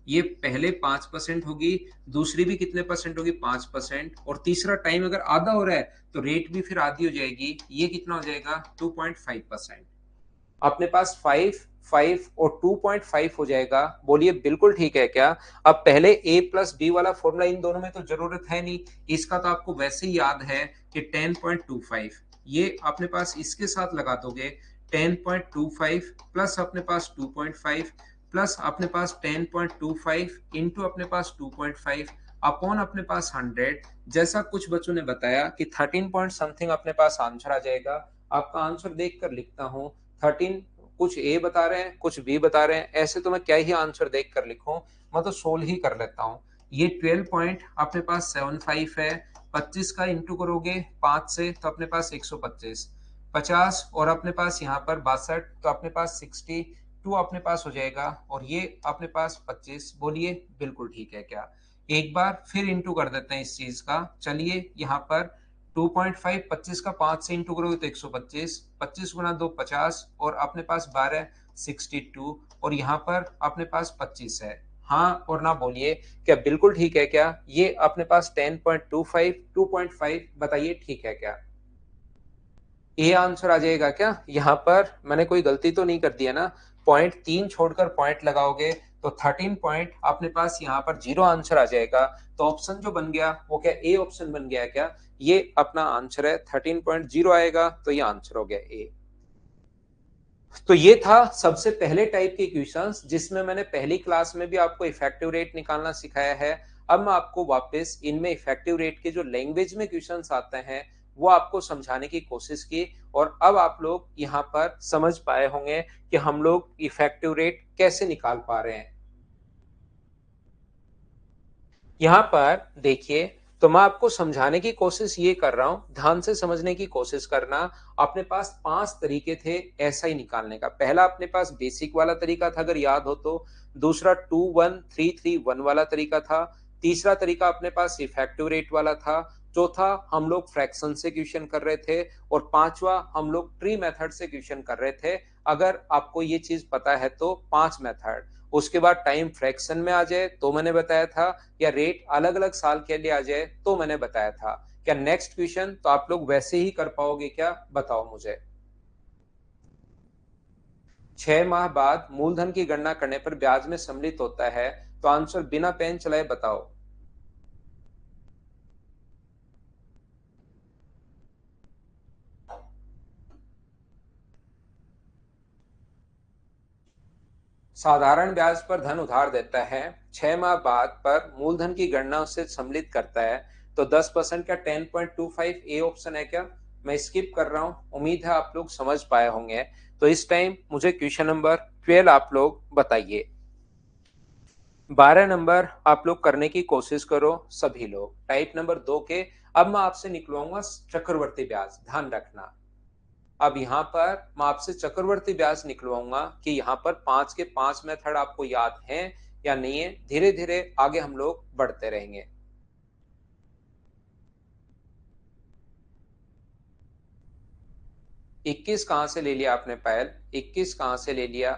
ये पहले 5% होगी, दूसरी भी कितने परसेंट होगी? 5%। और तीसरा टाइम अगर आधा हो रहा है तो रेट भी फिर आधी हो जाएगी, ये कितना हो जाएगा? 2.5%। अपने पास 5, 5 और 2.5 हो जाएगा। बोलिए बिल्कुल ठीक है क्या? अब पहले a प्लस बी वाला फॉर्मूला इन दोनों में तो जरूरत है नहीं, इसका तो आपको वैसे ही याद है कि 10.25, ये अपने पास इसके साथ लगा दोगे। 10.25 प्लस अपने पास 2.5 प्लस अपने पास 10.25 इंटू अपने पास 2.5 अपॉन अपने पास 100। जैसा कुछ बच्चों ने बताया कि 13 पॉइंट समथिंग अपने पास आंसर आ जाएगा। आपका आंसर देखकर लिखता हूं। 13, कुछ ए बता रहे हैं कुछ बी बता रहे हैं, ऐसे तो मैं क्या ही आंसर देख कर लिखूं, मैं तो सोल्व ही कर लेता हूं। ये 12 पॉइंट अपने पास 75 है। 25 का इंटू करोगे 5 से तो अपने पास 125, 50 और अपने पास यहाँ पर 62 तो अपने पास 62 अपने पास हो जाएगा। और ये अपने पास 25। बोलिए बिल्कुल ठीक है क्या? एक बार फिर इंटू कर देते हैं इस चीज का। चलिए यहाँ पर 2.5, 25 का 5 से इंटू करोगे तो 125, 25 गुना 2 50 और अपने पास 12 62 और यहाँ पर अपने पास 25 है। हाँ और ना बोलिए, क्या बिल्कुल ठीक है क्या? ये अपने पास 10.25, 2.5 बताइए ठीक है क्या? ये आंसर आ जाएगा क्या? यहाँ पर मैंने कोई गलती तो नहीं कर दिया ना? पॉइंट 3 छोड़कर पॉइंट लगाओगे तो 13 पॉइंट अपने पास यहाँ पर जीरो आंसर आ जाएगा। तो ऑप्शन जो बन गया वो क्या ए ऑप्शन बन गया क्या? ये अपना आंसर है, 13.0 आएगा, तो ये आंसर हो गया ए। तो ये था सबसे पहले टाइप के इक्वेशंस जिसमें मैंने पहली क्लास में भी आपको इफेक्टिव रेट निकालना सिखाया है। अब मैं आपको वापस इनमें इफेक्टिव रेट के जो लैंग्वेज में क्वेश्चंस आते हैं वो आपको समझाने की कोशिश की। और अब आप लोग यहाँ पर समझ पाए होंगे कि हम लोग इफेक्टिव रेट कैसे निकाल पा रहे हैं। यहाँ पर देखिए, तो मैं आपको समझाने की कोशिश ये कर रहा हूं, ध्यान से समझने की कोशिश करना। अपने पास 5 तरीके थे ऐसा ही निकालने का। पहला अपने पास बेसिक वाला तरीका था अगर याद हो तो, दूसरा 21331 वाला तरीका था, तीसरा तरीका अपने पास इफेक्टिव रेट वाला था, चौथा हम लोग फ्रैक्शन से क्वेश्चन कर रहे थे, और पांचवा हम लोग ट्री मेथड से क्वेश्चन कर रहे थे। अगर आपको ये चीज पता है तो 5 मेथड। उसके बाद टाइम फ्रैक्शन में आ जाए तो मैंने बताया था, या रेट अलग अलग साल के लिए आ जाए तो मैंने बताया था। क्या नेक्स्ट क्वेश्चन तो आप लोग वैसे ही कर पाओगे क्या? बताओ मुझे। 6 माह बाद मूलधन की गणना करने पर ब्याज में सम्मिलित होता है, तो आंसर बिना पेन चलाए बताओ। साधारण ब्याज पर धन उधार देता है, 6 माह बाद पर मूलधन की गणना उससे सम्मिलित करता है, तो 10% का 10.25 ए ऑप्शन है क्या? मैं स्किप कर रहा हूं, उम्मीद है आप लोग समझ पाए होंगे। तो इस टाइम मुझे क्वेश्चन नंबर 12 आप लोग बताइए। 12 नंबर आप लोग करने की कोशिश करो सभी लोग, टाइप नंबर 2 के। अब मैं आपसे निकलवाऊंगा चक्रवर्ती ब्याज, ध्यान रखना। अब यहाँ पर मैं आपसे चक्रवर्ती ब्याज निकलवाऊंगा कि यहाँ पर 5 के 5 मेथड आपको याद हैं या नहीं है। धीरे धीरे आगे हम लोग बढ़ते रहेंगे। 21 कहां से ले लिया आपने पायल? 21 कहां से ले लिया?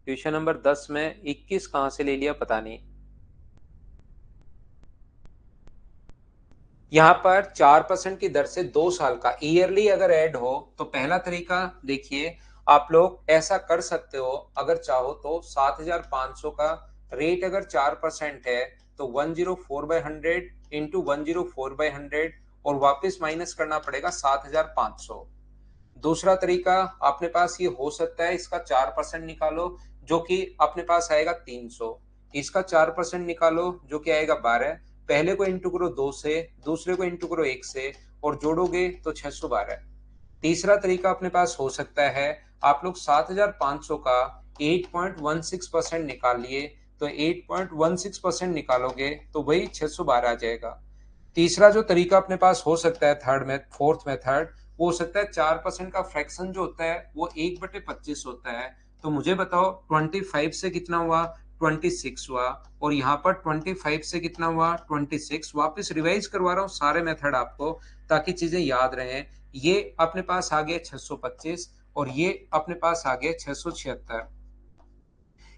क्वेश्चन नंबर 10 में 21 कहां से ले लिया पता नहीं। यहाँ पर 4% की दर से 2 साल का ईयरली अगर ऐड हो तो पहला तरीका देखिए, आप लोग ऐसा कर सकते हो अगर चाहो तो 7,500 का रेट अगर 4% है तो 104/100 इंटू 104/100 और वापस माइनस करना पड़ेगा 7,500। दूसरा तरीका अपने पास ये हो सकता है, इसका 4% निकालो जो कि अपने पास आएगा 300, इसका 4% निकालो जो कि आएगा 12। पहले को इंटू करो 2 से, दूसरे को इंटू करो 1 से और जोड़ोगे तो 612। तीसरा तरीका अपने पास हो सकता है, आप लोग 7,500 का 8.16% निकाल लिए, तो 8.16% निकालोगे तो वही 612 आ जाएगा। तीसरा जो तरीका अपने पास हो सकता है, थर्ड में फोर्थ मेथड, वो हो सकता है 4% का फ्रैक्शन जो होता है वो 1/25 होता है। तो मुझे बताओ 25 से कितना हुआ? 26 हुआ। और यहाँ पर 25 से कितना हुआ? 26। वापस रिवाइज करवा रहा हूँ सारे मेथड आपको ताकि चीजें याद रहें। ये अपने पास आ गया 625 और ये अपने पास आ गया 676।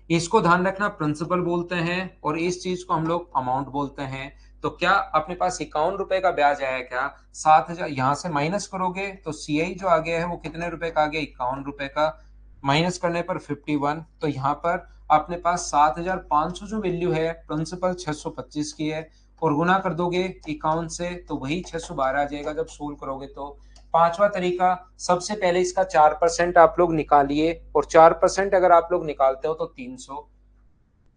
इसको ध्यान रखना, प्रिंसिपल बोलते हैं और इस चीज को हम लोग अमाउंट बोलते हैं। तो क्या अपने पास 51 रुपए का ब्याज आया क्या? 7,000 यहां से माइनस करोगे तो सीआई जो आ गया है वो कितने रुपए का आ गया? 51 रुपए का। माइनस करने पर 51, तो यहाँ पर अपने पास 7,500 जो वैल्यू है प्रिंसिपल 625 की है, और गुना कर दोगे 51 से तो वही 612 आ जाएगा जब सोल्व करोगे तो। पांचवा तरीका, सबसे पहले इसका 4% आप लोग निकालिए, और 4% अगर आप लोग निकालते हो तो 300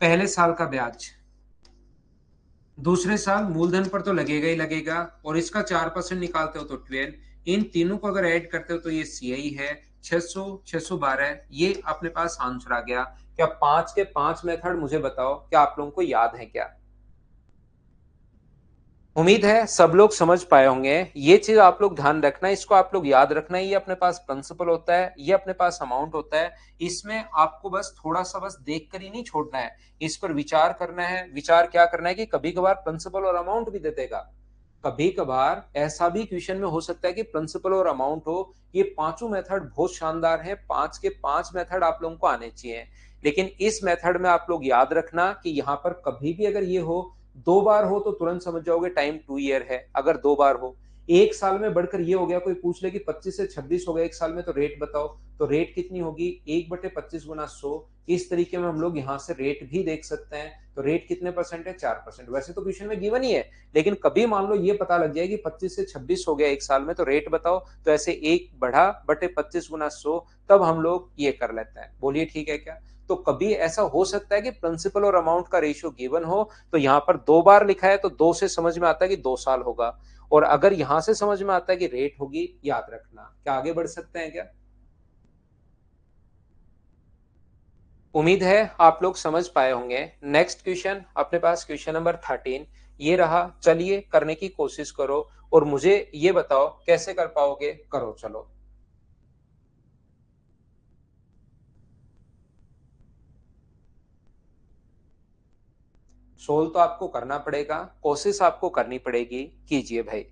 पहले साल का ब्याज। दूसरे साल मूलधन पर तो लगेगा ही लगेगा, और इसका 4% निकालते हो तो 12। इन तीनों को अगर ऐड करते हो तो ये सीआई है 600 612। ये अपने पास आंसर आ गया। क्या 5 के 5 मेथड मुझे बताओ, क्या आप लोगों को याद है क्या? उम्मीद है सब लोग समझ पाए होंगे। ये चीज आप लोग ध्यान रखना, इसको आप लोग याद रखना। ये अपने पास प्रिंसिपल होता है, ये अपने पास अमाउंट होता है। इसमें आपको बस थोड़ा सा बस देख कर ही नहीं छोड़ना है, इस पर विचार करना है। विचार क्या करना है कि कभी कभार प्रिंसिपल और अमाउंट भी दे देगा, कभी कभार ऐसा भी क्वेश्चन में हो सकता है कि प्रिंसिपल और अमाउंट हो। ये पांचों मेथड बहुत शानदार है, 5 के 5 मेथड आप लोगों को आने चाहिए। लेकिन इस मेथड में आप लोग याद रखना कि यहाँ पर कभी भी अगर ये हो, 2 बार हो तो तुरंत समझ जाओगे टाइम 2 ईयर है। अगर 2 बार हो, एक साल में बढ़कर ये हो गया, कोई पूछ ले कि 25 से 26 हो गया एक साल में तो रेट बताओ, तो रेट कितनी होगी? 1/25 गुना 100। इस तरीके में हम लोग यहाँ से रेट भी देख सकते हैं। तो रेट कितने परसेंट है? 4%। वैसे तो क्वेश्चन में गिवन ही है, लेकिन कभी मान लो ये पता लग जाए कि 25 से 26 हो गया एक साल में तो रेट बताओ, तो ऐसे 1/25 गुना 100, तब हम लोग ये कर लेते हैं। बोलिए ठीक है क्या? तो कभी ऐसा हो सकता है कि प्रिंसिपल और अमाउंट का रेशियो गिवन हो, तो यहाँ पर 2 बार लिखा है तो 2 से समझ में आता है कि 2 साल होगा, और अगर यहां से समझ में आता है कि रेट होगी, याद रखना। क्या आगे बढ़ सकते हैं क्या? उम्मीद है आप लोग समझ पाए होंगे। नेक्स्ट क्वेश्चन अपने पास क्वेश्चन नंबर 13 ये रहा। चलिए करने की कोशिश करो और मुझे ये बताओ कैसे कर पाओगे। करो चलो। सोल्व तो आपको करना पड़ेगा, कोशिश आपको करनी पड़ेगी। कीजिए भाई।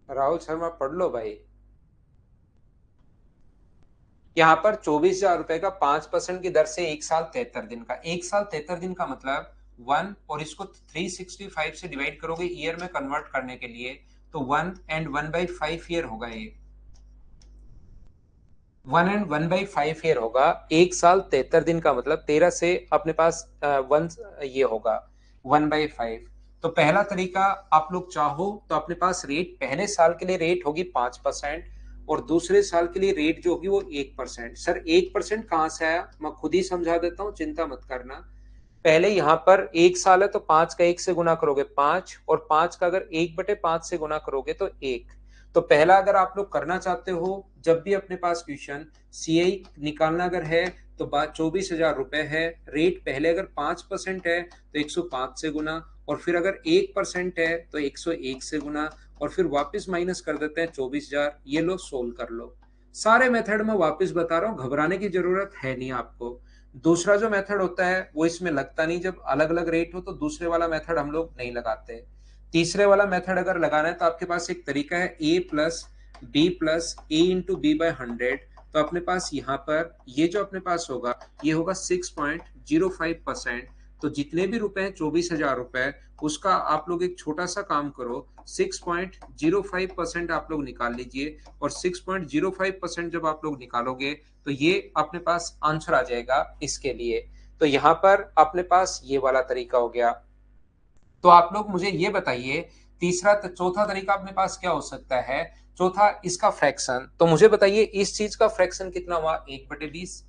राहुल शर्मा पढ़ लो भाई। यहाँ पर 24,000 रुपए का 5% की दर से एक साल 73 दिन का, एक साल 73 दिन का मतलब 1, और इसको 365 से डिवाइड करोगे ईयर में कन्वर्ट करने के लिए, तो 1 and 1/5 ईयर होगा। ये 1 and 1/5 ईयर होगा। एक साल 73 दिन का मतलब 13 से अपने पास वन ये होगा 1/5। तो पहला तरीका, आप लोग चाहो तो अपने पास रेट पहले साल के लिए रेट होगी 5%, और दूसरे साल के लिए रेट जो होगी वो 1%। सर 1% कहाँ से आया? मैं खुद ही समझा देता हूँ, चिंता मत करना। पहले यहाँ पर एक साल है तो 5 का 1 से गुना करोगे 5, और 5 का अगर 1/5 से गुना करोगे तो 1। तो पहला अगर आप लोग करना चाहते हो, जब भी अपने पास क्वेश्चन सीआई निकालना अगर है तो बात 24,000 रुपए है। रेट पहले अगर 5% है तो 105 से गुना, और फिर अगर 1% है तो 101 से गुना, और फिर वापस माइनस कर देते हैं 24,000। ये लो सोल्व कर लो। सारे मेथड में वापस बता रहा हूँ, घबराने की जरूरत है नहीं आपको। दूसरा जो मेथड होता है वो इसमें लगता नहीं, जब अलग अलग रेट हो तो दूसरे वाला मेथड हम लोग नहीं लगाते। तीसरे वाला मेथड अगर लगाना है तो आपके पास एक तरीका है A+B+A/B/100। तो अपने पास यहाँ पर ये जो अपने पास होगा ये होगा 6.05%। तो जितने भी रुपए हैं 24,000 रुपए, उसका आप लोग एक छोटा सा काम करो, 6.05% आप लोग निकाल लीजिए, और 6.05% जब आप लोग निकालोगे तो ये अपने पास आंसर आ जाएगा इसके लिए। तो यहाँ पर अपने पास ये वाला तरीका हो गया। तो आप लोग मुझे ये बताइए, चौथा तरीका अपने पास क्या हो सकता है? चौथा, इसका फ्रैक्शन। तो मुझे बताइए इस चीज का फ्रैक्शन कितना हुआ? 1/20।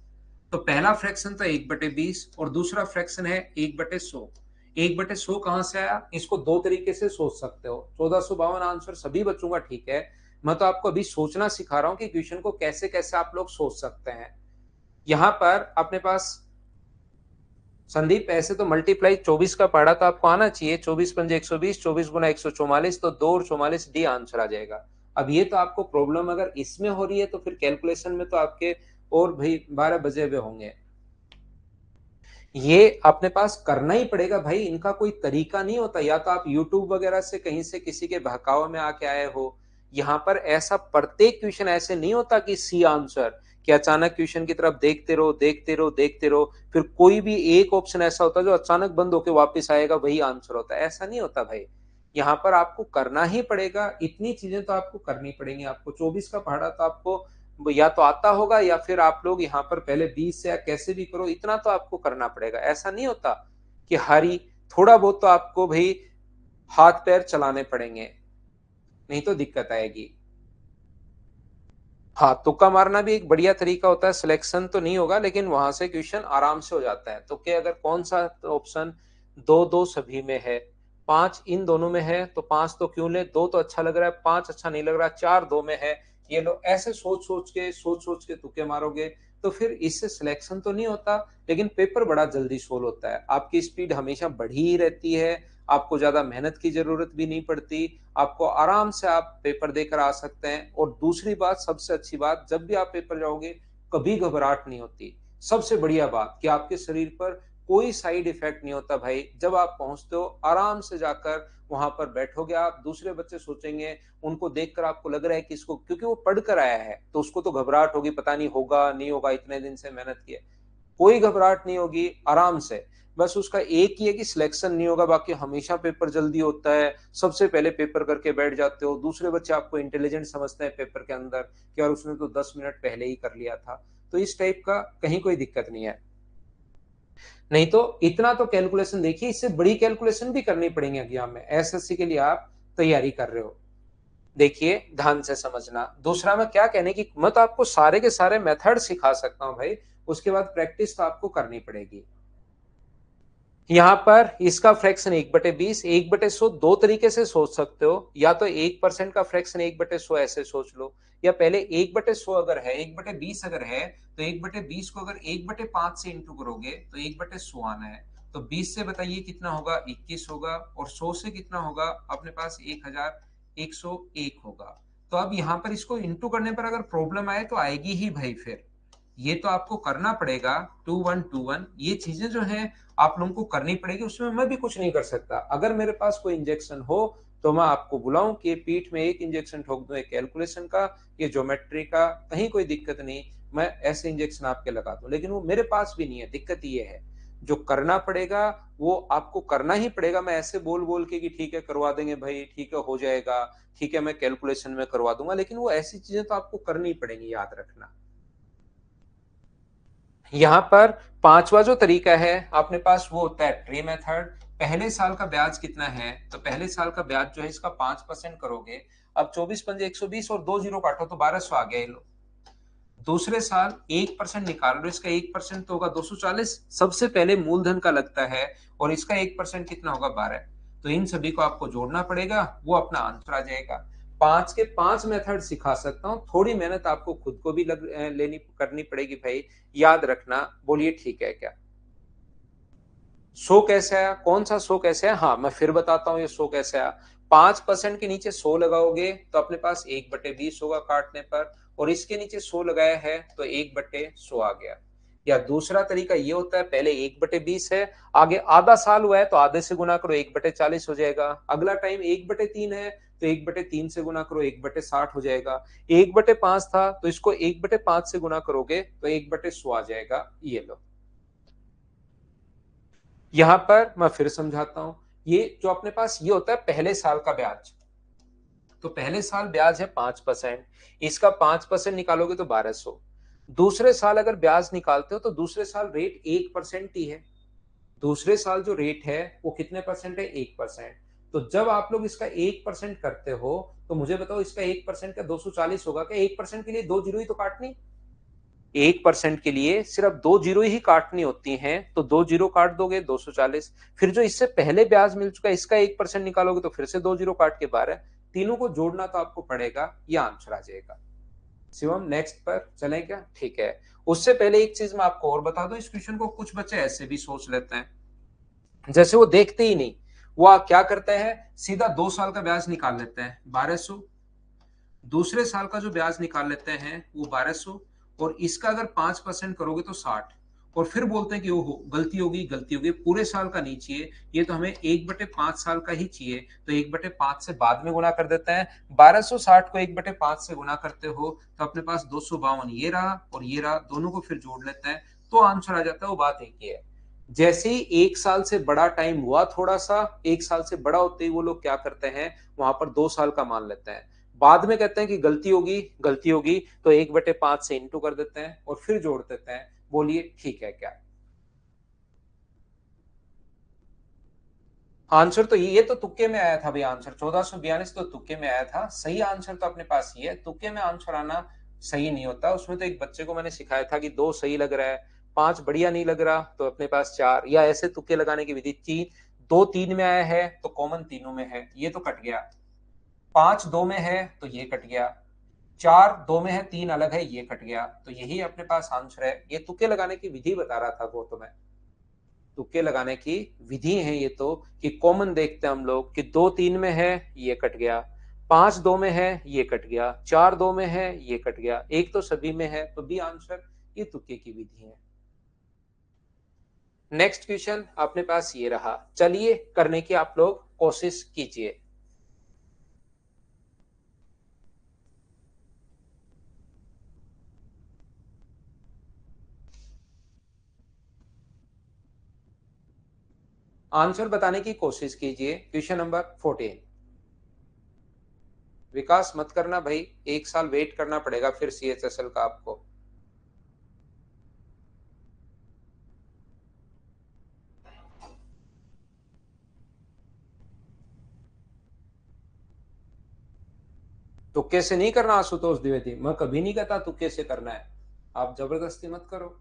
तो पहला फ्रैक्शन था 1/20, और दूसरा फ्रैक्शन है 1/100। 1/100 कहां से आया? इसको दो तरीके से सोच सकते हो। 1452 आंसर सभी बच्चों का ठीक है, मैं तो आपको अभी सोचना सिखा रहा हूं कि क्वेश्चन को कैसे कैसे आप लोग सोच सकते हैं। यहां पर अपने पास संदीप ऐसे तो मल्टीप्लाई 24 का पढ़ा तो आपको आना चाहिए, 24 पंजे 120, 24 गुना 144, तो 2 और 44 डी आंसर आ जाएगा। अब ये तो आपको प्रॉब्लम अगर इसमें हो रही है तो फिर कैलकुलेशन में तो आपके और भाई 12 बजे हुए होंगे। ये अपने पास करना ही पड़ेगा भाई, इनका कोई तरीका नहीं होता। या तो आप यूट्यूब वगैरह से कहीं से किसी के बहकावे में आके आए हो। यहाँ पर ऐसा प्रत्येक क्वेश्चन ऐसे नहीं होता कि सी आंसर, कि अचानक क्वेश्चन की तरफ देखते रहो देखते रहो देखते रहो, फिर कोई भी एक ऑप्शन ऐसा होता है जो अचानक बंद होकर वापस आएगा, वही आंसर होता है। ऐसा नहीं होता भाई, यहाँ पर आपको करना ही पड़ेगा। इतनी चीजें तो आपको करनी पड़ेंगी। आपको 24 का पढ़ा तो आपको या तो आता होगा, या फिर आप लोग यहाँ पर पहले 20 से या कैसे भी करो, इतना तो आपको करना पड़ेगा। ऐसा नहीं होता कि हरी, थोड़ा बहुत तो आपको भाई हाथ पैर चलाने पड़ेंगे, नहीं तो दिक्कत आएगी। हाँ, तुक्का मारना भी एक बढ़िया तरीका होता है। सिलेक्शन तो नहीं होगा लेकिन वहां से क्वेश्चन आराम से हो जाता है। तो क्या, अगर कौन सा ऑप्शन, दो दो सभी में है, पांच इन दोनों में है, तो पांच तो क्यों ले, दो तो अच्छा लग रहा है, पांच अच्छा नहीं लग रहा, चार दो में है, ये लो। ऐसे सोच सोच के तुक्के मारोगे तो फिर इससे सिलेक्शन तो नहीं होता, लेकिन पेपर बड़ा जल्दी सोल्व होता है। आपकी स्पीड हमेशा बढ़ी ही रहती है, आपको ज्यादा मेहनत की जरूरत भी नहीं पड़ती, आपको आराम से आप पेपर देकर आ सकते हैं। और दूसरी बात, सबसे अच्छी बात, जब भी आप पेपर जाओगे कभी घबराहट नहीं होती। सबसे बढ़िया बात कि आपके शरीर पर कोई साइड इफेक्ट नहीं होता भाई। जब आप पहुंचते हो आराम से जाकर वहां पर बैठोगे, आप दूसरे बच्चे सोचेंगे, उनको देखकर आपको लग रहा है कि इसको, क्योंकि वो पढ़ कर आया है तो उसको तो घबराहट होगी, पता नहीं होगा नहीं होगा, इतने दिन से मेहनत की है। कोई घबराहट नहीं होगी, आराम से। बस उसका एक ही है कि सिलेक्शन नहीं होगा, बाकी हमेशा पेपर जल्दी होता है। सबसे पहले पेपर करके बैठ जाते हो, दूसरे बच्चे आपको इंटेलिजेंट समझते हैं पेपर के अंदर कि यार उसने तो 10 मिनट पहले ही कर लिया था। तो इस टाइप का कहीं कोई दिक्कत नहीं है। नहीं तो इतना तो कैलकुलेशन देखिए, इससे बड़ी कैलकुलेशन भी करनी पड़ेगी एग्जाम में। एसएससी के लिए आप तैयारी कर रहे हो, देखिए ध्यान से समझना। दूसरा मैं क्या कहने की, मैं तो आपको सारे के सारे मेथड सिखा सकता हूं भाई, उसके बाद प्रैक्टिस तो आपको करनी पड़ेगी। यहां पर इसका फ्रैक्शन 1/20, 1/100 दो तरीके से सोच सकते हो। या तो 1% का फ्रैक्शन 1/100 ऐसे सोच लो, या पहले 1/100 अगर है, 1/20 अगर है, तो 1/20 को अगर 1/5 से इंटू करोगे तो 1/100 आना है। तो 20 से बताइए कितना होगा, 21 होगा, और 100 से कितना होगा अपने पास, 1101 होगा। तो अब यहां पर इसको इंटू करने पर अगर प्रॉब्लम आए तो आएगी ही भाई, फिर ये तो आपको करना पड़ेगा। 2121 ये चीजें जो है आप लोगों को करनी पड़ेगी, उसमें मैं भी कुछ नहीं कर सकता। अगर मेरे पास कोई इंजेक्शन हो तो मैं आपको बुलाऊं कि पीठ में एक इंजेक्शन ठोक दूं, एक कैलकुलेशन का, ये ज्योमेट्री का, कहीं कोई दिक्कत नहीं, मैं ऐसे इंजेक्शन आपके लगा दूं। लेकिन वो मेरे पास भी नहीं है। दिक्कत ये है, जो करना पड़ेगा वो आपको करना ही पड़ेगा। मैं ऐसे बोल बोल के कि ठीक है करवा देंगे भाई, ठीक है हो जाएगा, ठीक है मैं कैलकुलेशन में करवा दूंगा, लेकिन वो ऐसी चीजें तो आपको करनी पड़ेंगी, याद रखना। यहाँ पर पांचवा जो तरीका है अपने पास वो होता है ट्री मेथड। पहले साल का ब्याज कितना है, तो पहले साल का ब्याज जो है इसका 5% करोगे। अब 24 पंजे 120 और दो जीरो काटो तो 1200 आ गया, ये लो। दूसरे साल 1% निकाल लो, इसका 1% तो होगा 240, सबसे पहले मूलधन का लगता है, और इसका 1% कितना होगा, 12। तो इन सभी को आपको जोड़ना पड़ेगा, वो अपना आंसर आ जाएगा। पांच के पांच मेथड सिखा सकता हूँ, थोड़ी मेहनत आपको खुद को भी लेनी करनी पड़ेगी भाई, याद रखना। बोलिए ठीक है क्या? सो कैसे आया, कौन सा सो कैसे आया? हाँ मैं फिर बताता हूँ ये सो कैसे आया। 5% के नीचे 100 लगाओगे तो अपने पास 1/20 होगा काटने पर, और इसके नीचे 100 लगाया है तो 1/100 आ गया। या दूसरा तरीका ये होता है, पहले 1/20 है, आगे आधा साल हुआ है तो आधे से गुना करो, 1/40 हो जाएगा। अगला टाइम 1/3 है तो 1/3 से गुना करो, 1/60 हो जाएगा। 1/5 था तो इसको 1/5 से गुना करोगे तो 1/100 आ जाएगा, ये लो। यहां पर मैं फिर समझाता हूं, ये जो अपने पास ये होता है पहले साल का ब्याज, तो पहले साल ब्याज है 5%, इसका 5% निकालोगे तो 1200। दूसरे साल अगर ब्याज निकालते हो तो दूसरे साल रेट 1% ही है। दूसरे साल जो रेट है वो कितने परसेंट है, 1%। तो जब आप लोग इसका 1% करते हो तो मुझे बताओ इसका 1% का 240 होगा क्या? 1% के लिए दो जीरो ही तो काटनी, 1% के लिए सिर्फ दो जीरो ही काटनी होती हैं, तो दो जीरो काट दोगे 240। फिर जो इससे पहले ब्याज मिल चुका है इसका 1% निकालोगे तो फिर से दो जीरो काट के 12। तीनों को जोड़ना तो आपको पड़ेगा, ये आंसर आ जाएगा। शिवम नेक्स्ट पर चलें क्या? ठीक है। उससे पहले एक चीज मैं आपको और बता दूं, इस क्वेश्चन को कुछ बच्चे ऐसे भी सोच लेते हैं, जैसे वो देखते ही नहीं, वो क्या करते हैं, सीधा 2 साल का ब्याज निकाल लेते हैं 1200, दूसरे साल का जो ब्याज निकाल लेते हैं वो 1200, और इसका अगर 5% करोगे तो 60, और फिर बोलते हैं कि ओहो गलती होगी गलती होगी, पूरे साल का नहीं चाहिए, ये तो हमें 1/5 साल का ही चाहिए, तो 1/5 से बाद में गुना कर देते हैं। 1260 को 1/5 से गुना करते हो तो अपने पास 252 ये रहा और ये रहा, दोनों को फिर जोड़ लेते हैं तो आंसर आ जाता है। वो बात एक ही है, जैसे ही 1 साल से बड़ा टाइम हुआ, थोड़ा सा 1 साल से बड़ा होते ही वो लोग क्या करते हैं, वहां पर 2 साल का मान लेते हैं, बाद में कहते हैं कि गलती होगी तो 1/5 से इंटू कर देते हैं और फिर जोड़ देते हैं। बोलिए ठीक है क्या? आंसर तो ये तो तुक्के में आया था भाई, आंसर 1442 तो तुक्के में आया था, सही आंसर तो अपने पास ये है। तुक्के में आंसर आना सही नहीं होता, उसमें तो एक बच्चे को मैंने सिखाया था कि 2 सही लग रहा है, 5 बढ़िया नहीं लग रहा तो अपने पास 4, या ऐसे तुक्के लगाने की विधि। 2 3 में आया है तो कॉमन तीनों में है, ये तो कट गया। 5 2 में है तो ये कट गया, 4 2 में है, 3 अलग है, ये कट गया, तो यही अपने पास आंसर है। ये तुक्के लगाने की विधि बता रहा था वो तो मैं, तुक्के लगाने की विधि है ये तो, कि कॉमन देखते हैं हम लोग कि 2 3 में है ये कट गया, 5 2 में है ये कट गया, 4 2 में है ये कट गया, एक तो सभी में है, तो बी आंसर। ये तुक्के की विधि है। नेक्स्ट क्वेश्चन अपने पास ये रहा, चलिए करने की आप लोग कोशिश कीजिए। आंसर बताने की कोशिश कीजिए। Question number 14। विकास मत करना भाई, 1 साल वेट करना पड़ेगा फिर CHSL का आपको। तुक्के से नहीं करना आशुतोष द्विवेदी, मैं कभी नहीं कहता तुक्के से करना है, आप जबरदस्ती मत करो।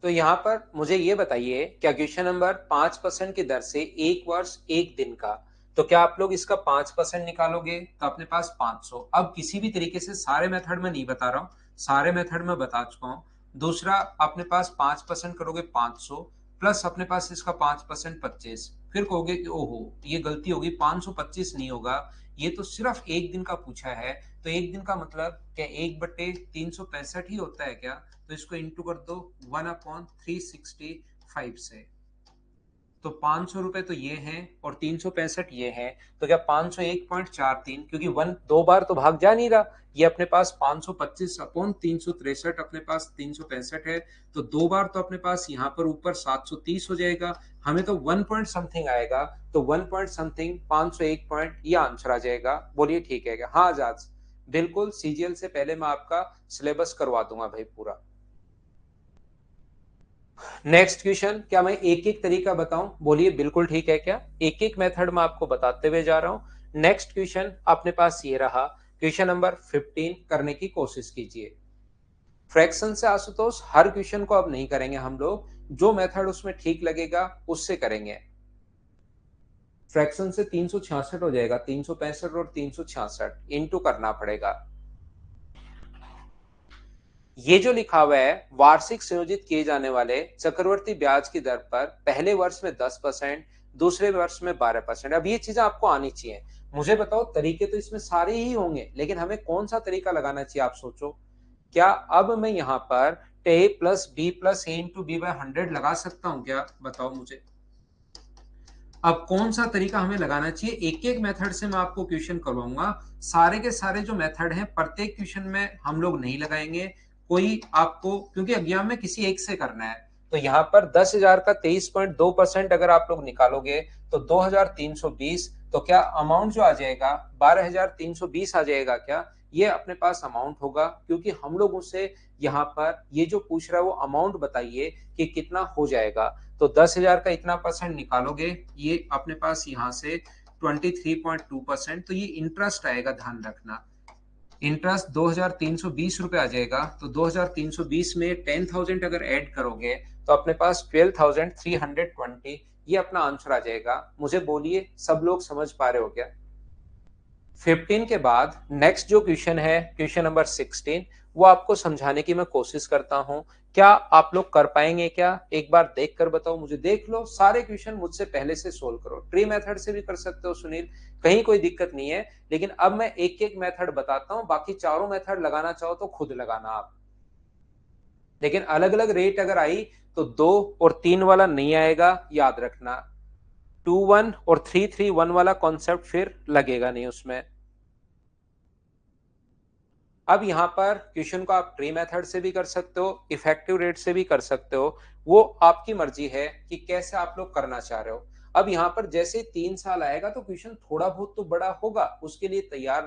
तो यहाँ पर मुझे ये बताइए, क्या क्वेश्चन नंबर 5% की दर से 1 वर्ष 1 दिन का, तो क्या आप लोग इसका 5% निकालोगे तो अपने पास 500। अब किसी भी तरीके से सारे मेथड में नहीं बता रहा हूँ, सारे मेथड में बता चुका हूँ। दूसरा अपने पास 5% करोगे 500, प्लस अपने पास इसका 5% 25, फिर कहोगे कि ओहो ये गलती होगी, 525 नहीं होगा, ये तो सिर्फ 1 दिन का पूछा है, तो 1 दिन का मतलब क्या 1/365 ही होता है क्या? तो इसको इंटू कर दो 1/365 से, तो 500 रुपए तो ये हैं और 365 ये हैं, तो क्या 501.43, क्योंकि 1 2 बार तो भाग जा नहीं रहा, ये अपने पास 525/363 अपने पास 365 है, तो 2 बार तो अपने पास यहाँ पर ऊपर 730 हो जाएगा, हमें तो 1 पॉइंट समथिंग आएगा, तो 1 पॉइंट समथिंग 501 पॉइंट ये आंसर आ जाएगा। बोलिए ठीक है क्या? हाँ आजाद, बिल्कुल CGL से पहले मैं आपका सिलेबस करवा दूंगा भाई पूरा। नेक्स्ट क्वेश्चन, क्या मैं एक एक तरीका बताऊं? बोलिए बिल्कुल ठीक है क्या? एक एक मेथड में आपको बताते हुए जा रहा हूं। नेक्स्ट क्वेश्चन अपने पास ये रहा, क्वेश्चन नंबर 15 करने की कोशिश कीजिए। फ्रैक्शन से आशुतोष हर क्वेश्चन को अब नहीं करेंगे हम लोग, जो मेथड उसमें ठीक लगेगा उससे करेंगे। फ्रैक्शन से 366 हो जाएगा, 365 और 366 इंटू करना पड़ेगा। ये जो लिखा हुआ है, वार्षिक संयोजित किए जाने वाले चक्रवर्ती ब्याज की दर पर पहले वर्ष में 10%, दूसरे वर्ष में 12%। अब ये चीजें आपको आनी चाहिए। मुझे बताओ, तरीके तो इसमें सारे ही होंगे, लेकिन हमें कौन सा तरीका लगाना चाहिए, आप सोचो। क्या अब मैं यहाँ पर ए plus B plus A into B bye 100 लगा सकता हूँ क्या? बताओ मुझे। अब कौन सा तरीका हमें लगाना चाहिए, एक एक मेथड से मैं आपको क्वेश्चन करवाऊंगा। सारे के सारे जो मेथड हैं प्रत्येक क्वेश्चन में हम लोग नहीं लगाएंगे, कोई आपको, क्योंकि एग्जाम में किसी एक से करना है। तो यहाँ पर 10,000 का 23.2% अगर आप लोग निकालोगे तो 2,320, तो क्या अमाउंट जो आ जाएगा 12,320 आ जाएगा क्या? ये अपने पास अमाउंट होगा, क्योंकि हम लोगों से यहाँ पर ये जो पूछ रहा है वो अमाउंट बताइए कि कितना हो जाएगा। तो 10,000 का इतना परसेंट निकालोगे, ये अपने पास यहाँ से 23.2%, तो ये इंटरेस्ट आएगा, ध्यान रखना। इंटरेस्ट 2,320 रुपए आ जाएगा। तो 2,320 में 10,000 अगर ऐड करोगे तो अपने पास 12,320, ये अपना आंसर आ जाएगा। मुझे बोलिए, सब लोग समझ पा रहे हो क्या? 15 के बाद नेक्स्ट जो क्वेश्चन है, क्वेश्चन नंबर 16, वो आपको समझाने की मैं कोशिश करता हूं। क्या आप लोग कर पाएंगे क्या? एक बार देख कर बताओ मुझे। देख लो, सारे क्वेश्चन मुझसे पहले से सोल्व करो। ट्री मेथड से भी कर सकते हो सुनील, कहीं कोई दिक्कत नहीं है। लेकिन अब मैं एक एक मेथड बताता हूं, बाकी चारों मेथड लगाना चाहो तो खुद लगाना आप। लेकिन अलग अलग रेट अगर आई तो 2 और 3 वाला नहीं आएगा, याद रखना। 2 1 और 3 3 1 वाला कॉन्सेप्ट फिर लगेगा नहीं उसमें। अब यहां पर क्वेश्चन को आप ट्री मेथड से भी कर सकते हो, इफेक्टिव रेट से भी कर सकते हो। वो आपकी मर्जी है कि कैसे आप लोग करना चाह रहे हो। अब यहां पर जैसे 3 साल आएगा तो क्वेश्चन थोड़ा बहुत तो बड़ा होगा, उसके लिए तैयार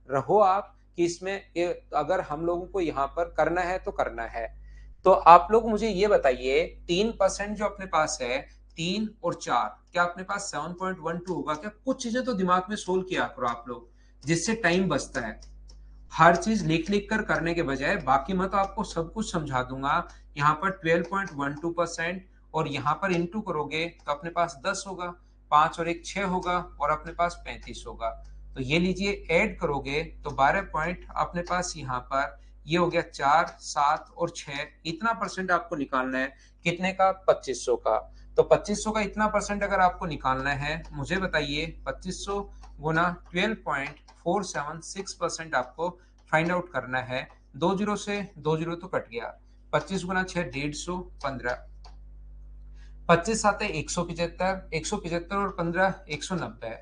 रहो आप कि इसमें अगर हम लोगों को यहाँ पर करना है तो करना है। तो आप लोग मुझे ये बताइए, 3% जो अपने पास है, 3 और 4, क्या अपने पास 7.12 होगा क्या? कुछ चीजें तो दिमाग में सोल्व किया करो आप लोग, जिससे टाइम बचता है। हर चीज लिख लिख कर करने के बजाय, बाकी मैं तो आपको सब कुछ समझा दूंगा। यहाँ पर 12.12% और यहाँ पर इंटू करोगे तो अपने पास 10 होगा, 5 और 1 6 होगा, और अपने पास 35 होगा। तो ये लीजिए, ऐड करोगे तो 12 पॉइंट अपने पास यहाँ पर ये हो गया, 4 7 और 6, इतना परसेंट आपको निकालना है। कितने का? 2500 का। तो 2500 का इतना परसेंट अगर आपको निकालना है, मुझे बताइए, 2500 गुना 12.476% आपको फाइंड आउट करना है। 2 जीरो से 2 जीरो तो कट गया, 25 गुना 6 150, 15, 25 7 175, 175 और 15 190,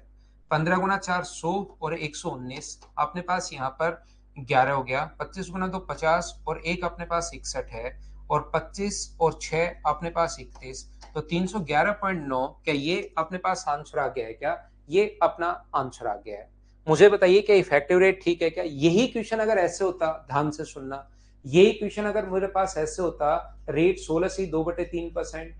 15 गुना 4 100 और 119, अपने पास यहाँ पर 11 हो गया। 25 गुना 2 50 और एक अपने पास 61 है, और 25 और 6 अपने पास 31, तो 311.9। क्या ये अपने पास आंसर आ गया है क्या? ये अपना आंसर आ गया है। मुझे बताइए, क्या इफेक्टिव रेट ठीक है क्या? यही क्वेश्चन अगर ऐसे होता, ध्यान से सुनना, यही क्वेश्चन अगर मेरे पास ऐसे होता, रेट 16 से 2/3%,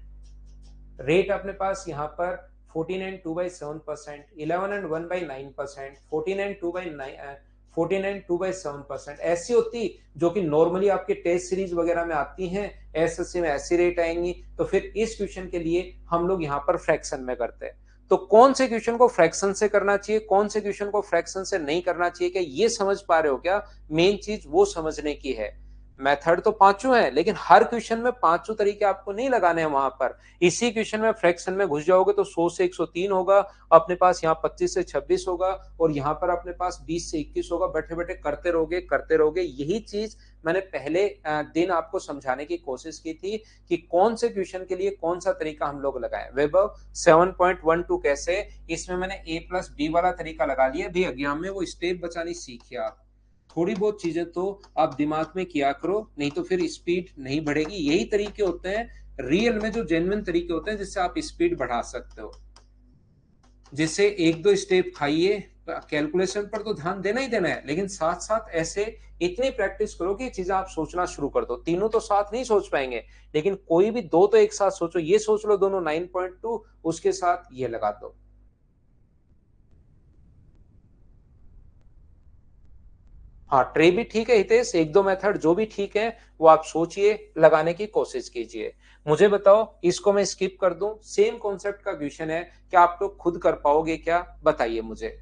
रेट अपने पास यहाँ पर 14 एंड 2/7%, 11 एंड 1/9%, 14 एंड 2/9, 14 एंड 2/7%, ऐसी होती जो कि नॉर्मली आपके टेस्ट सीरीज वगैरह में आती हैं। एसएससी में ऐसी रेट आएंगी। तो फिर इस क्वेश्चन के लिए हम लोग यहाँ पर फ्रैक्शन में करते हैं। तो कौन से क्वेश्चन को फ्रैक्शन से करना चाहिए, कौन से क्वेश्चन को फ्रैक्शन से नहीं करना चाहिए, क्या ये समझ पा रहे हो क्या? मेन चीज वो समझने की है। मेथड तो पांचों है, लेकिन हर क्वेश्चन में पांचों तरीके आपको नहीं लगाने हैं वहां पर। इसी क्वेश्चन में फ्रैक्शन में घुस जाओगे तो 100 से 103 होगा, अपने पास यहाँ 25 से 26 होगा, और यहाँ पर अपने पास 20 से 21 होगा। बैठे बैठे करते रहोगे। यही चीज मैंने पहले दिन आपको समझाने की कोशिश की थी कि कौन से क्वेश्चन के लिए कौन सा तरीका हम लोग लगाएं। वैभव, 7.12 कैसे? इसमें मैंने A+B वाला तरीका लगा लिया। भी एग्जाम में वो स्टेप बचानी सीखिए आप। थोड़ी बहुत चीजें तो आप दिमाग में किया करो, नहीं तो फिर स्पीड नहीं बढ़ेगी। यही तरीके होते हैं रियल में, जो जेन्युइन तरीके होते हैं जिससे आप स्पीड बढ़ा सकते हो। जिससे एक दो स्टेप खाइए, कैलकुलेशन पर तो ध्यान देना ही देना है, लेकिन साथ साथ ऐसे इतनी प्रैक्टिस करो कि चीजें आप सोचना शुरू कर दो। तीनों तो साथ नहीं सोच पाएंगे, लेकिन कोई भी दो तो एक साथ सोचो। ये सोच लो दोनों 9.2, उसके साथ ये लगा दो। हाँ, ट्रे भी ठीक है हितेश, एक दो मेथड जो भी ठीक है वो आप सोचिए, लगाने की कोशिश कीजिए। मुझे बताओ, इसको मैं स्किप कर दूं? सेम कॉन्सेप्ट का क्वेश्चन है, क्या आप लोग खुद कर पाओगे क्या? बताइए मुझे।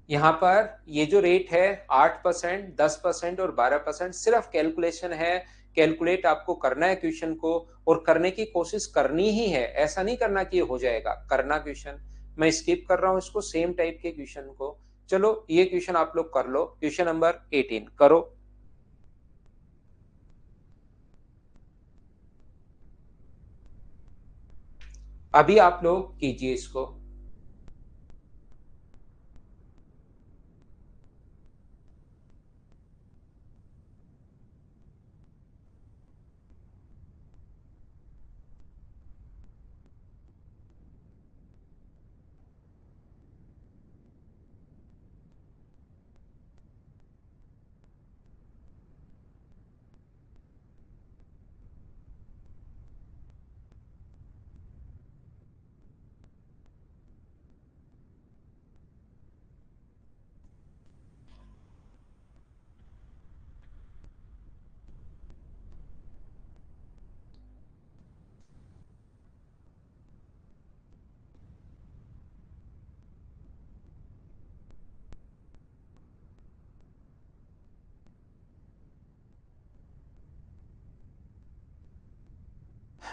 यहाँ पर ये जो रेट है, 8%, 10% और 12%, सिर्फ कैलकुलेशन है। कैलकुलेट आपको करना है क्वेश्चन को, और करने की कोशिश करनी ही है। ऐसा नहीं करना कि हो जाएगा, करना क्वेश्चन। मैं स्किप कर रहा हूं इसको, सेम टाइप के क्वेश्चन को। चलो ये क्वेश्चन आप लोग कर लो, क्वेश्चन नंबर 18 करो। अभी आप लोग कीजिए इसको।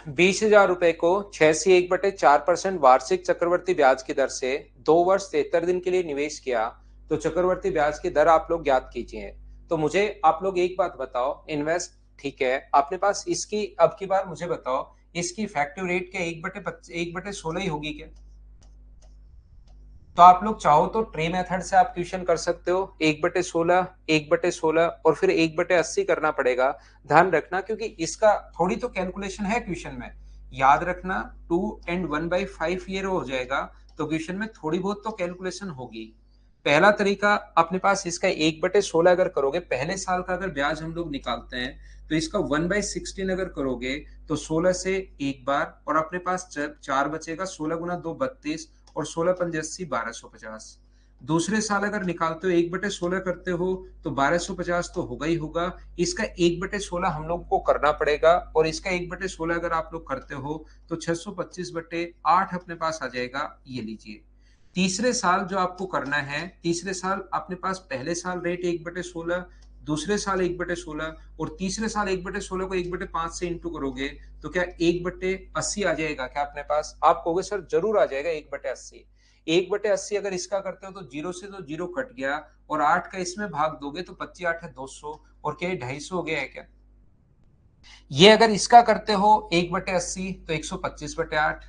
20,000 रुपए को 6 से 1/4% वार्षिक चक्रवर्ती ब्याज की दर से 2 वर्ष 73 दिन के लिए निवेश किया तो चक्रवर्ती ब्याज की दर आप लोग ज्ञात कीजिए। तो मुझे आप लोग एक बात बताओ, इन्वेस्ट ठीक है आपने पास, इसकी अब की बार मुझे बताओ इसकी इफेक्टिव रेट क्या 1/16 ही होगी क्या? तो आप लोग चाहो तो ट्री मेथड से आप क्वेश्चन कर सकते हो, 1/16, 1/16 और फिर 1/80 करना पड़ेगा। ध्यान रखना क्योंकि इसका थोड़ी तो कैलकुलेशन है क्वेश्चन में, याद रखना 2 and 1/5 ये हो जाएगा, तो क्वेश्चन में थोड़ी बहुत तो कैलकुलेशन होगी। पहला तरीका अपने पास इसका 1/16 अगर करोगे, पहले साल का अगर ब्याज हम लोग निकालते हैं तो इसका 1/16 अगर करोगे तो 16 से एक बार और अपने पास 4 बचेगा, 16 गुना 2 32 और 16 पंजे 80, 1250। दूसरे साल अगर निकालते हो 1/16 करते हो तो 1250 तो होगा ही होगा, इसका 1/16 हम लोग को करना पड़ेगा और इसका 1/16 अगर आप लोग करते हो तो 625/8 अपने पास आ जाएगा, ये लीजिए। तीसरे साल जो आपको करना है, तीसरे साल अपने पास पहले साल रेट 1/16, दूसरे साल 1/16 और तीसरे साल 1/16 को 1/5 से इंटू करोगे तो क्या 1/80 आ जाएगा क्या अपने पास? आप कहोगे सर जरूर आ जाएगा 1/80। 1/80 अगर इसका करते हो तो जीरो से तो जीरो कट गया और 8 का इसमें भाग दोगे तो 25 8 है 200 और क्या 250 हो गया है क्या? ये अगर इसका करते हो 1/80 तो 125/8,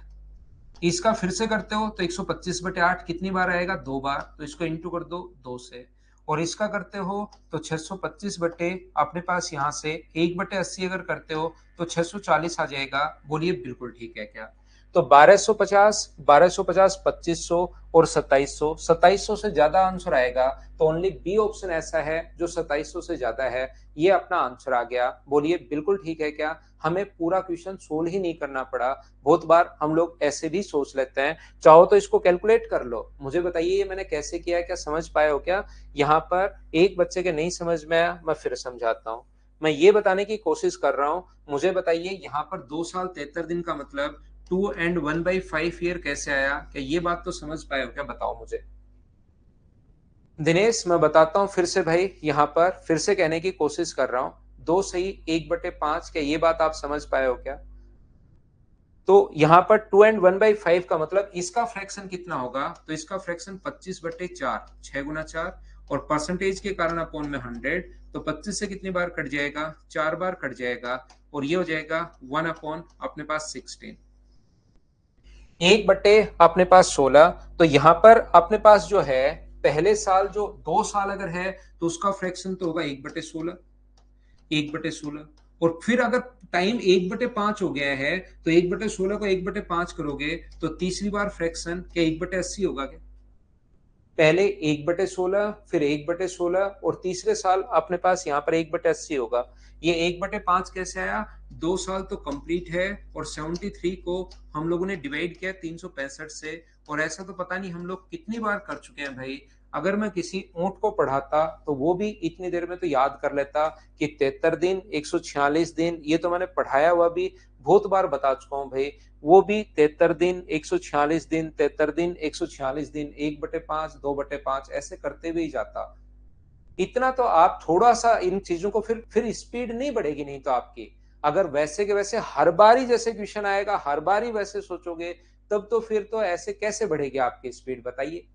इसका फिर से करते हो तो 125/8 कितनी बार आएगा? 2 बार, तो इसको इंटू कर दो 2 से। और इसका करते हो तो 625 बटे अपने पास यहाँ से 1/80 अगर करते हो तो 640 आ जाएगा। बोलिए बिल्कुल ठीक है क्या? तो 1250, 1250, 2500 और 2700, 2700 से ज्यादा आंसर आएगा तो ओनली बी ऑप्शन ऐसा है जो 2700 से ज्यादा है, ये अपना आंसर आ गया। बोलिए बिल्कुल ठीक है क्या? हमें पूरा क्वेश्चन सोल्व ही नहीं करना पड़ा। बहुत बार हम लोग ऐसे भी सोच लेते हैं, चाहो तो इसको कैलकुलेट कर लो। मुझे बताइए ये मैंने कैसे किया, क्या समझ पाए हो क्या? यहाँ पर एक बच्चे के नहीं समझ में आया, मैं फिर समझाता हूँ। मैं ये बताने की कोशिश कर रहा हूँ, मुझे बताइए यहाँ पर 2 साल 73 दिन का मतलब 2 and 1/5 ईयर कैसे आया? क्या ये बात तो समझ पाए हो क्या? बताओ मुझे। दिनेश मैं बताता हूँ फिर से भाई, यहाँ पर फिर से कहने की कोशिश कर रहा हूँ, 2 सही 1/5, क्या ये बात आप समझ पाए हो क्या? तो यहाँ पर 2 and 1/5 का मतलब इसका फ्रैक्शन कितना होगा? तो इसका फ्रैक्शन 25/4, 6 गुना 4 और परसेंटेज के कारण अपॉन में 100, तो 25 से कितनी बार कट जाएगा? 4 बार कट जाएगा और ये हो जाएगा 1 अपॉन अपने पास 16, 1/, अपने पास 16। तो यहाँ पर अपने पास जो है पहले साल जो 2 साल अगर है तो उसका फ्रैक्शन तो होगा 1/16, 1/16। और फिर अगर टाइम 1/5 हो गया है तो 1/16 को 1/5 करोगे तो तीसरी बार फ्रैक्शन क्या 1/80 होगा क्या? पहले 1/16 फिर 1/16 और तीसरे साल अपने पास यहाँ पर 1/80 होगा। ये 1/5 कैसे आया? 2 साल तो कंप्लीट है और 73 को हम लोगों ने डिवाइड किया 365 से, और ऐसा तो पता नहीं हम लोग कितनी बार कर चुके हैं भाई। अगर मैं किसी ऊंट को पढ़ाता तो वो भी इतनी देर में तो याद कर लेता कि 73 दिन, 146 दिन, ये तो मैंने पढ़ाया हुआ भी बहुत बार बता चुका हूँ भाई। वो भी 73 दिन, 146 दिन, 73 दिन, 146 दिन, 1/5, 2/5 ऐसे करते हुए ही जाता। इतना तो आप थोड़ा सा इन चीजों को फिर स्पीड नहीं बढ़ेगी नहीं तो आपकी। अगर वैसे के वैसे हर बार ही जैसे क्वेश्चन आएगा, हर बार ही वैसे सोचोगे, तब तो फिर तो ऐसे कैसे बढ़ेगी आपकी स्पीड? बताइए।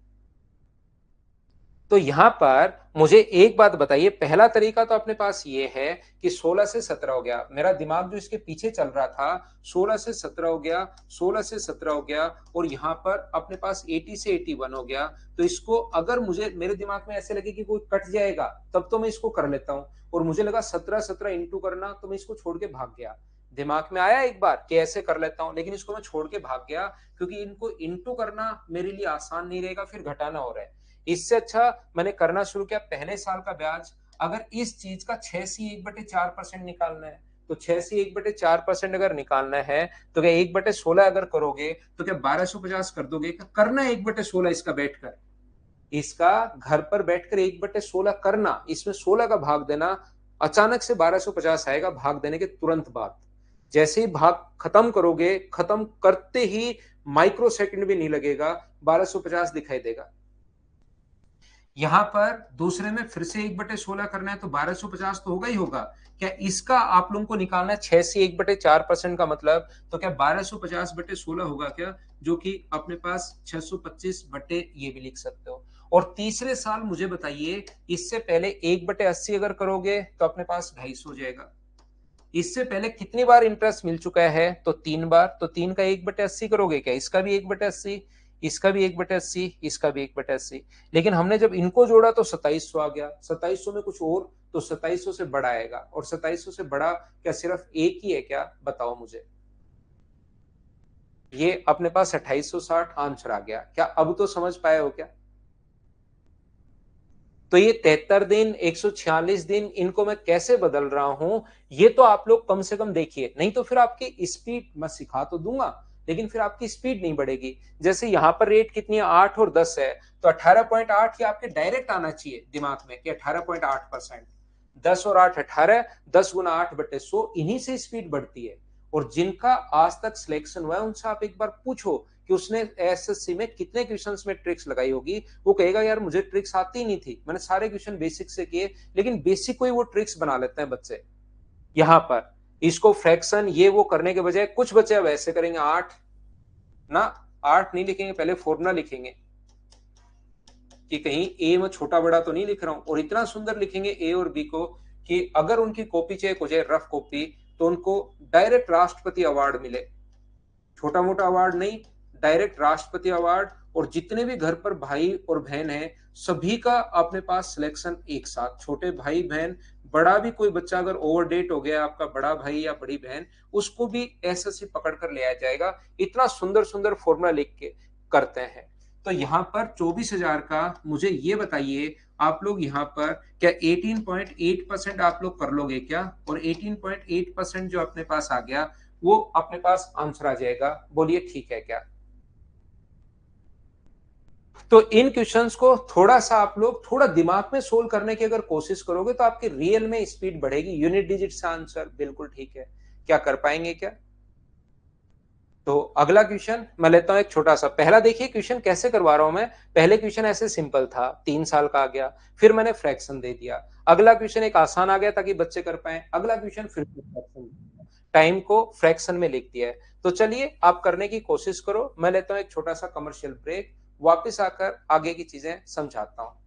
तो यहां पर मुझे एक बात बताइए, पहला तरीका तो अपने पास ये है कि 16 से 17 हो गया, मेरा दिमाग जो इसके पीछे चल रहा था 16 से 17 हो गया, 16 से 17 हो गया और यहां पर अपने पास 80 से 81 हो गया। तो इसको अगर मुझे मेरे दिमाग में ऐसे लगे कि कोई कट जाएगा तब तो मैं इसको कर लेता हूं, और मुझे लगा 17 17 इंटू करना, तो मैं इसको छोड़ के भाग गया। दिमाग में आया एक बार कि ऐसे कर लेता हूं, लेकिन इसको मैं छोड़ के भाग गया क्योंकि इनको इंटू करना मेरे लिए आसान नहीं रहेगा, फिर घटाना हो रहा है। इससे अच्छा मैंने करना शुरू किया पहले साल का ब्याज। अगर इस चीज का 6 से 1/4% निकालना है तो 6 से 1/4% अगर निकालना है तो क्या 1/16 अगर करोगे तो क्या 1250 कर दोगे? क्या करना है 1/16 इसका बैठकर, इसका घर पर बैठकर 1/16 करना, इसमें 16 का भाग देना। अचानक से 1250 आएगा भाग देने के तुरंत बाद। जैसे ही भाग खत्म करोगे, खत्म करते ही माइक्रो सेकंड भी नहीं लगेगा, 1250 दिखाई देगा। यहां पर दूसरे में फिर से 1/16 करना है तो 1250 तो होगा ही होगा। क्या इसका आप लोगों को निकालना है 6 से 1/4% का मतलब, तो क्या 1250/16 होगा क्या, जो कि अपने पास 625 बटे ये भी लिख सकते हो। और तीसरे साल मुझे बताइए, इससे पहले 1/80 अगर करोगे तो अपने पास 250 हो जाएगा। इससे पहले कितनी बार इंटरेस्ट मिल चुका है, तो 3 बार, तो 3 का 1/80 करोगे क्या, इसका भी 1/80, इसका भी 1/80, इसका भी 1/80। लेकिन हमने जब इनको जोड़ा तो 2700 आ गया, 2700 में कुछ और, तो 2700 से बड़ा आएगा। और 2700 से बड़ा क्या सिर्फ एक ही है क्या, बताओ मुझे। ये अपने पास 2860 आंसर आ गया। क्या अब तो समझ पाए हो क्या। तो ये 73 दिन, 146 दिन, इनको मैं कैसे बदल रहा हूं, ये तो आप लोग कम से कम देखिए, नहीं तो फिर आपकी स्पीड, मैं सिखा तो दूंगा लेकिन फिर आपकी स्पीड नहीं बढ़ेगी। जैसे यहां पर रेट कितनी है, 8 और 10 है, तो 18.8 ये आपके डायरेक्ट आना चाहिए दिमाग में कि 18.8%। 10 और 8 18, 10 गुना 8/100, इन्हीं से स्पीड बढ़ती है। और जिनका आज तक सिलेक्शन हुआ है उनसे आप एक बार पूछो कि उसने एसएससी में कितने क्वेश्चंस में ट्रिक्स लगाई होगी, वो कहेगा यार मुझे ट्रिक्स आती ही नहीं थी, मैंने सारे क्वेश्चन बेसिक से किए। लेकिन बेसिक को ही वो ट्रिक्स बना लेते हैं बच्चे। यहां पर इसको फ्रैक्शन ये वो करने के बजाय कुछ बच्चे अब ऐसे करेंगे, 8 ना, 8 नहीं लिखेंगे, पहले फॉर्मूला लिखेंगे कि कहीं ए में छोटा बड़ा तो नहीं लिख रहा हूं, और इतना सुंदर लिखेंगे ए और बी को कि अगर उनकी कॉपी चेक हो जाए, रफ कॉपी, तो उनको डायरेक्ट राष्ट्रपति अवार्ड मिले। छोटा मोटा अवार्ड नहीं, डायरेक्ट राष्ट्रपति अवार्ड। और जितने भी घर पर भाई और बहन हैं, सभी का अपने पास सिलेक्शन एक साथ, छोटे भाई बहन, बड़ा भी कोई बच्चा अगर ओवर डेट हो गया, आपका बड़ा भाई या बड़ी बहन, उसको भी एसएससी पकड़ कर ले आया जाएगा। इतना सुंदर सुंदर फॉर्मूला लिख के करते हैं। तो यहाँ पर 24,000 का मुझे ये बताइए, आप लोग यहाँ पर क्या 18.8% आप लोग कर लोगे क्या, और 18.8% जो अपने पास आ गया वो अपने पास आंसर आ जाएगा, बोलिए ठीक है क्या। तो इन क्वेश्चंस को थोड़ा सा आप लोग थोड़ा दिमाग में सोल्व करने की अगर कोशिश करोगे तो आपकी रियल में स्पीड बढ़ेगी। यूनिट डिजिट से आंसर बिल्कुल ठीक है, क्या कर पाएंगे क्या। तो अगला क्वेश्चन मैं लेता हूं एक छोटा सा, पहला देखिए क्वेश्चन कैसे करवा रहा हूं मैं। पहले क्वेश्चन ऐसे सिंपल था, 3 साल का आ गया, फिर मैंने फ्रैक्शन दे दिया। अगला क्वेश्चन एक आसान आ गया ताकि बच्चे कर पाए, अगला क्वेश्चन फिर फ्रैक्शन, टाइम को फ्रैक्शन में लिख दिया है। तो चलिए आप करने की कोशिश करो, मैं लेता हूं एक छोटा सा कमर्शियल ब्रेक, वापस आकर आगे की चीजें समझाता हूं।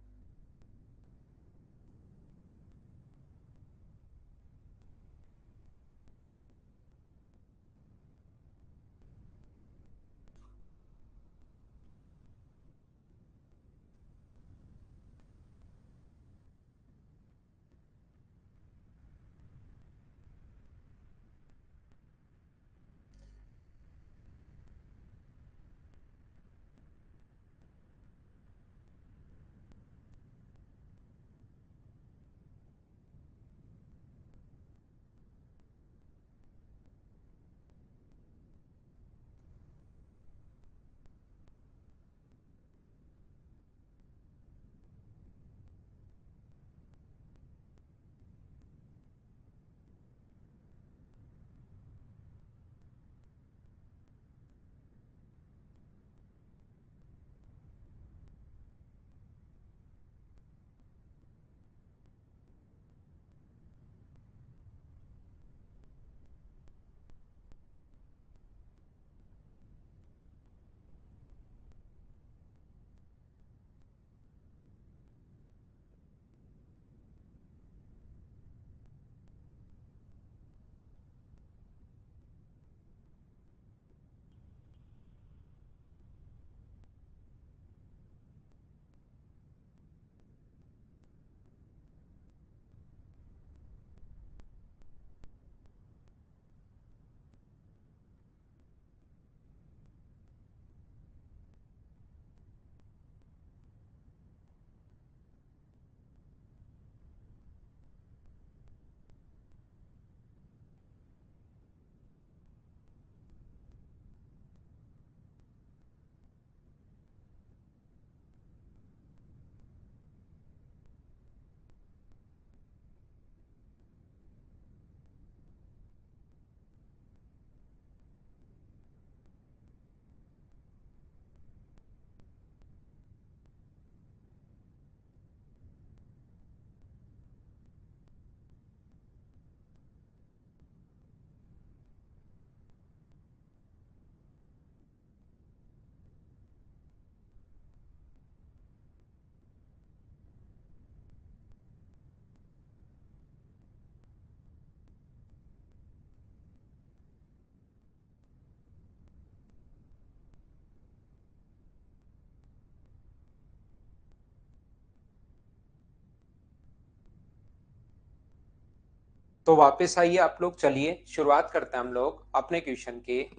तो वापस आइए आप लोग, चलिए शुरुआत करते हैं हम लोग अपने क्वेश्चन की।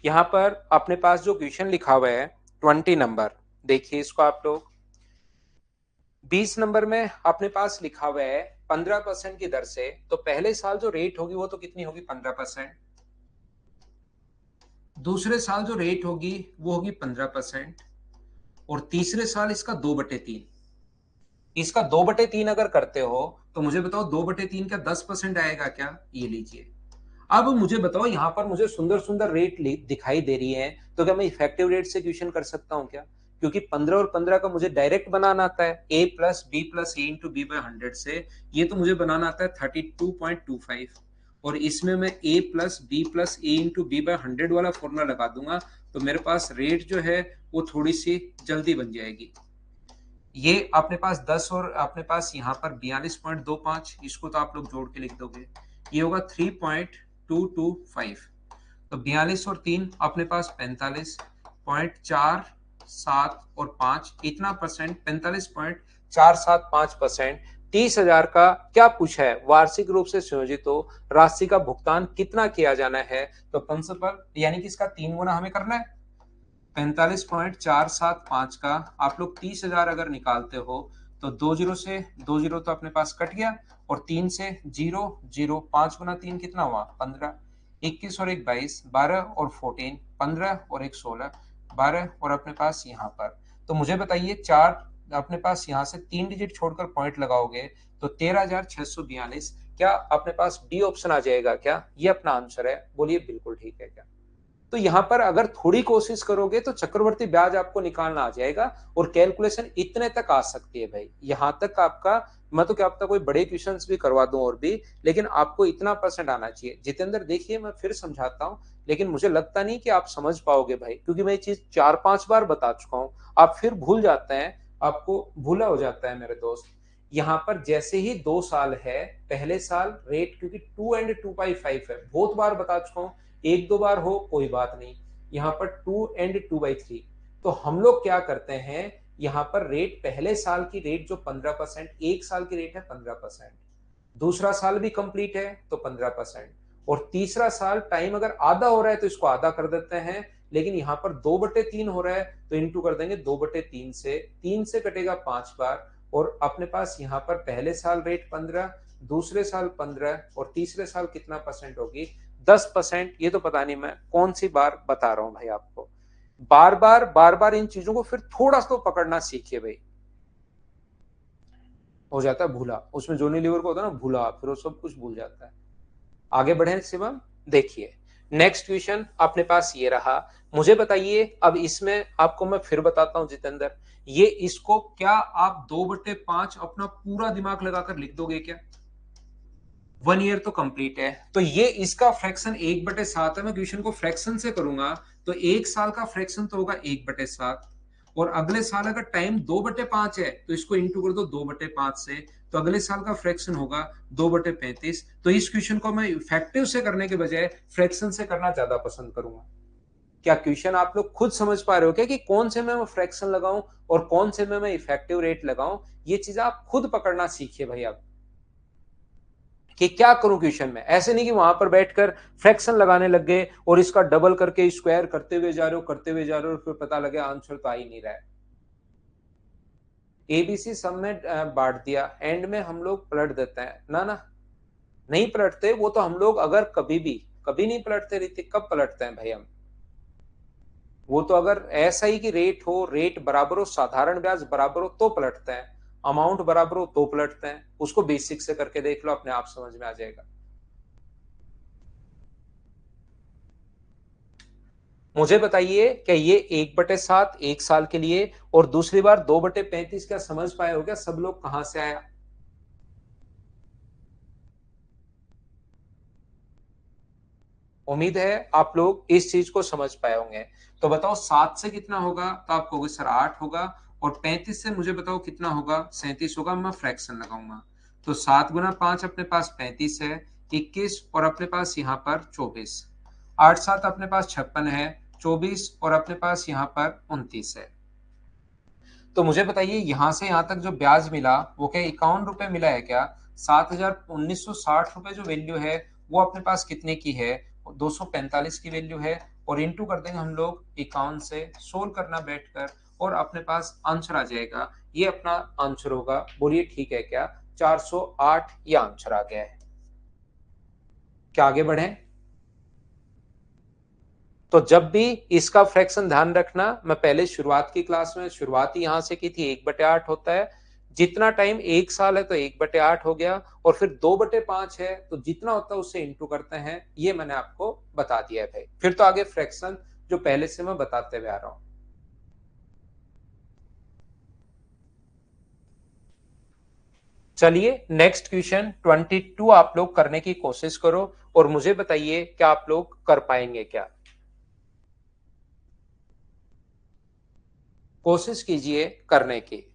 यहाँ पर अपने पास जो क्वेश्चन लिखा हुआ है 20 नंबर, देखिए इसको आप लोग। 20 नंबर में अपने पास लिखा हुआ है 15% की दर से, तो पहले साल जो रेट होगी वो तो कितनी होगी 15%। दूसरे साल जो रेट होगी वो होगी 15%। और तीसरे साल इसका 2/3। इसका 2/3 अगर करते हो तो मुझे बताओ 2/3 का 10% आएगा क्या? ये लीजिए। अब मुझे बताओ, यहां पर मुझे सुंदर सुंदर रेट दिखाई दे रही है, तो क्या मैं इफेक्टिव रेट से क्वेश्चन कर सकता हूं क्या? क्योंकि 15 और 15 का मुझे डायरेक्ट बनाना आता है, a plus B plus A into B by 100 से। ये तो मुझे बनाना आता है 32.25। और इसमें मैं a plus B plus A into B by 100 वाला फॉर्मूला लगा दूंगा, तो मेरे पास रेट जो है वो थोड़ी सी जल्दी बन जाएगी। ये अपने पास 10 और अपने पास यहाँ पर 42.25, इसको तो आप लोग जोड़ के लिख दोगे, ये होगा 3.225। तो 42 और 3 अपने पास 45.47 और 5, इतना परसेंट 45.475%। 30,000 का क्या पूछा है? वार्षिक रूप से संयोजित हो राशि का भुगतान कितना किया जाना है? तो प्रिंसिपल यानी कि इसका 3 गुना हमें करना है। 45.475 का आप लोग 30,000 अगर निकालते हो तो 2 जीरो से 2 जीरो तो अपने पास कट गया, और 3 से 0 0, 5 गुना 3 कितना हुआ 15, 21 और 1 22, 12 और 14 15 और 1 16, 12 और अपने पास यहाँ पर। तो मुझे बताइए, चार अपने पास यहाँ से 3 डिजिट छोड़कर पॉइंट लगाओगे तो 13,642। क्या अपने पास बी ऑप्शन आ जाएगा क्या? ये अपना आंसर है, बोलिए बिल्कुल ठीक है क्या? तो यहां पर अगर थोड़ी कोशिश करोगे तो चक्रवर्ती ब्याज आपको निकालना आ जाएगा, और कैलकुलेशन इतने तक आ सकती है भाई। यहां तक आपका, मैं तो क्या पता कोई बड़े क्वेश्चंस भी करवा दूं और भी, लेकिन आपको इतना परसेंट आना चाहिए। जितेंद्र देखिए, मैं फिर समझाता हूं, लेकिन मुझे लगता नहीं कि आप समझ पाओगे भाई, क्योंकि मैं ये चीज 4-5 बार बता चुका हूं। आप फिर भूल जाते हैं, आपको भूला हो जाता है मेरे दोस्त। यहाँ पर जैसे ही 2 साल है, पहले साल रेट क्योंकि 2 and 2/5 है, बहुत बार बता चुका हूं, 1-2 बार हो कोई बात नहीं। यहाँ पर 2 and 2/3। तो हम लोग क्या करते हैं, यहाँ पर रेट पहले साल की रेट जो 15%, एक साल की रेट है 15%, दूसरा साल भी कंप्लीट है तो 15%, और तीसरा साल टाइम अगर आधा हो रहा है तो इसको आधा कर देते हैं, लेकिन यहाँ पर 2/3 हो रहा है तो इंटू कर देंगे 2/3 से, 3 से कटेगा 5 बार। और अपने पास यहाँ पर पहले साल रेट 15, दूसरे साल 15, और तीसरे साल कितना परसेंट होगी 10%। ये तो पता नहीं मैं कौन सी बार बता रहा हूं भाई आपको। बार बार इन चीजों को फिर थोड़ा सा तो पकड़ना सीखिए भाई। हो जाता है भूला, उसमें जोनी लीवर को होता है ना भूला, फिर वो सब कुछ भूल जाता है। आगे बढ़े शिवम, देखिए नेक्स्ट क्वेश्चन अपने पास ये रहा। मुझे बताइए, अब इसमें आपको मैं फिर बताता हूं जितेंद्र, ये इसको क्या आप 2/5 अपना पूरा दिमाग लगाकर लिख दोगे क्या? 1 ईयर तो कंप्लीट है, तो ये इसका फ्रैक्शन 1/7 है। मैं क्वेश्चन को फ्रैक्शन से करूंगा तो एक साल का फ्रैक्शन तो होगा 1/7, और अगले साल अगर टाइम 2/5 है तो इसको इंटू कर दो 2/5 से, तो अगले साल का फ्रैक्शन होगा 2/35। तो इस क्वेश्चन को मैं इफेक्टिव से करने के बजाय फ्रैक्शन से करना ज्यादा पसंद करूंगा। क्या क्वेश्चन आप लोग खुद समझ पा रहे हो क्या, कि कौन से में मैं फ्रैक्शन लगाऊं और कौन से में मैं इफेक्टिव रेट लगाऊं? ये चीज आप खुद पकड़ना सीखिए भाई। अब कि क्या करूं क्वेश्चन में, ऐसे नहीं कि वहां पर बैठकर फ्रैक्शन लगाने लग गए और इसका डबल करके स्क्वायर करते हुए जा रहे हो, करते हुए जा रहे हो, फिर पता लगे आंसर तो आ ही नहीं रहा है। एबीसी सब में बांट दिया, एंड में हम लोग पलट देते हैं ना ना, नहीं पलटते। वो तो हम लोग अगर कभी नहीं पलटते रीति, कब पलटते हैं भाई हम? वो तो अगर ऐसा ही कि रेट हो, रेट बराबर हो, साधारण ब्याज बराबर हो तो पलटते हैं, अमाउंट बराबर हो तो पलटते हैं। उसको बेसिक से करके देख लो, अपने आप समझ में आ जाएगा। मुझे बताइए, क्या ये 1/7 एक साल के लिए और दूसरी बार 2/35, क्या समझ पाए हो क्या सब लोग कहां से आया? उम्मीद है आप लोग इस चीज को समझ पाए होंगे। तो बताओ 7 से कितना होगा, तो आप कहोगे सर 8 होगा, और 35 से मुझे बताओ कितना होगा, 37 होगा। मैं फ्रैक्शन लगाऊंगा तो 7 गुना 5 अपने पास 35 है, 21 और अपने पास यहाँ पर 24, 8 7 अपने पास 56 है, 24 और अपने पास यहाँ पर 29 है। तो मुझे बताइए, यहां से यहां तक जो ब्याज मिला वो क्या 51 रुपए मिला है क्या? ₹7,960 जो वैल्यू है वो अपने पास कितने की है, 245 की वैल्यू है, और इंटू कर देंगे हम लोग 51 से, सोल्व करना बैठकर, और अपने पास आंसर आ जाएगा। ये अपना आंसर होगा। बोलिए ठीक है क्या? 408 ये आंसर आ गया है। क्या आगे बढ़े? तो जब भी इसका फ्रैक्शन ध्यान रखना, मैं पहले शुरुआत की क्लास में शुरुआत ही यहां से की थी, 1/8 होता है। जितना टाइम 1 साल है तो 1/8 हो गया, और फिर 2/5 है तो जितना होता है उससे इंटू करते हैं। ये मैंने आपको बता दिया है भाई। फिर तो आगे फ्रैक्शन जो पहले से मैं बताते हुए आ रहा हूं। चलिए नेक्स्ट क्वेश्चन 22 आप लोग करने की कोशिश करो, और मुझे बताइए क्या आप लोग कर पाएंगे क्या। कोशिश कीजिए करने की।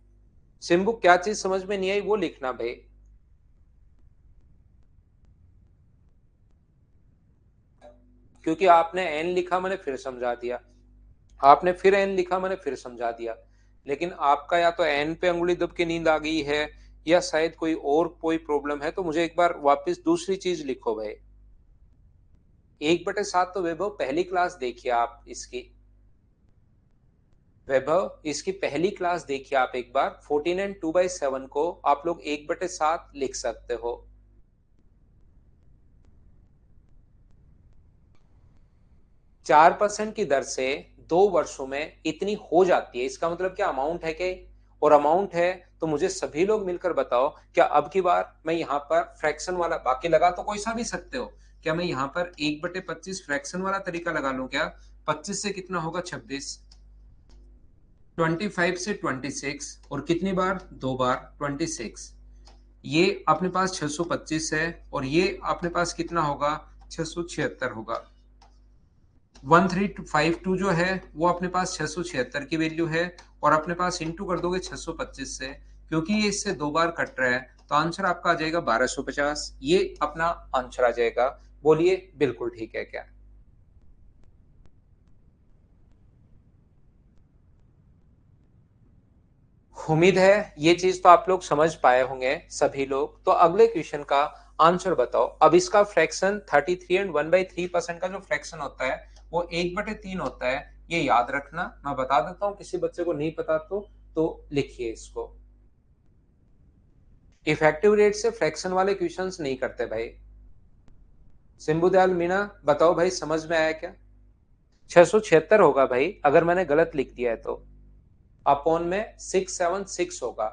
सिंबू क्या चीज समझ में नहीं आई वो लिखना भाई। क्योंकि आपने एन लिखा मैंने फिर समझा दिया, आपने फिर एन लिखा मैंने फिर समझा दिया, लेकिन आपका या तो एन पे अंगुली दब के नींद आ गई है, या शायद कोई प्रॉब्लम है। तो मुझे एक बार वापस दूसरी चीज लिखो भाई। 1/7 तो वैभव पहली क्लास देखिए आप इसकी। वैभव इसकी पहली क्लास देखिए आप एक बार। 14 एंड 2/7 को आप लोग 1/7 लिख सकते हो। 4% की दर से 2 वर्षों में इतनी हो जाती है, इसका मतलब क्या अमाउंट है क्या? और अमाउंट है तो मुझे सभी लोग मिलकर बताओ, क्या अब की बार मैं यहाँ पर फ्रैक्शन वाला, बाकी लगा तो कोई सा भी सकते हो, क्या मैं यहाँ पर 1/25 फ्रैक्शन वाला तरीका लगा लूं क्या? 25 से कितना होगा? 26। 25 से 26, और कितनी बार? 2 बार 26। ये अपने पास 625 है, और ये अपने पास कितना होगा? 676 होगा। 1352 जो है वो अपने पास 676 की वैल्यू है, और अपने पास इंटू कर दोगे 625 से, क्योंकि ये इससे 2 बार कट रहा है, तो आंसर आपका आ जाएगा 1250। ये अपना आंसर आ जाएगा। बोलिए बिल्कुल ठीक है क्या? उम्मीद है ये चीज तो आप लोग समझ पाए होंगे सभी लोग। तो अगले क्वेश्चन का आंसर बताओ। अब इसका फ्रैक्शन 33 एंड 1/3% का जो फ्रैक्शन होता है वो 1/3 होता है। ये याद रखना, मैं बता देता हूँ किसी बच्चे को नहीं पता तो लिखिए इसको। इफेक्टिव रेट से फ्रैक्शन वाले क्वेश्चंस नहीं करते भाई। सिंबू दयाल मीणा बताओ भाई, समझ में आया क्या? 676 होगा भाई, अगर मैंने गलत लिख दिया है तो। अपॉन में 676 होगा।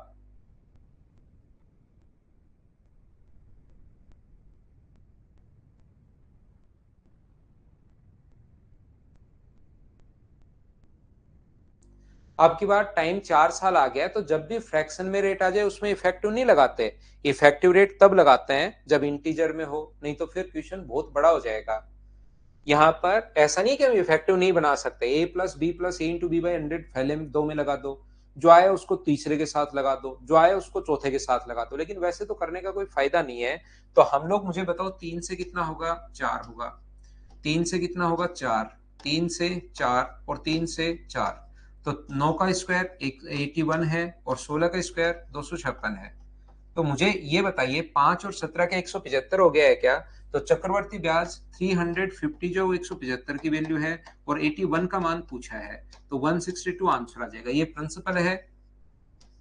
अब की बार टाइम 4 साल आ गया है, तो जब भी फ्रैक्शन में रेट आ जाए उसमें इफेक्टिव नहीं लगाते। इफेक्टिव रेट तब लगाते हैं जब इंटीजर में हो, नहीं तो फिर क्वेश्चन बहुत बड़ा हो जाएगा। यहाँ पर ऐसा नहीं कि हम इफेक्टिव नहीं बना सकते। a+b+a*b/100 पहले में दो में लगा दो, जो आए उसको तीसरे के साथ लगा दो, जो आए उसको चौथे के साथ लगा दो, लेकिन वैसे तो करने का कोई फायदा नहीं है। तो हम लोग, मुझे बताओ, 3 से कितना होगा? 4 होगा। 3 से कितना होगा? 4। 3 से 4 और 3 से 4, तो 9 का स्क्वायर 81 है, और 16 का स्क्वायर 256 है। तो मुझे ये बताइए, 5 और 17 का 175 हो गया है क्या? तो चक्रवर्ती ब्याज 350 जो 175 की वैल्यू है, और 81 का मान पूछा है, तो 162 आंसर आ जाएगा। ये प्रिंसिपल है,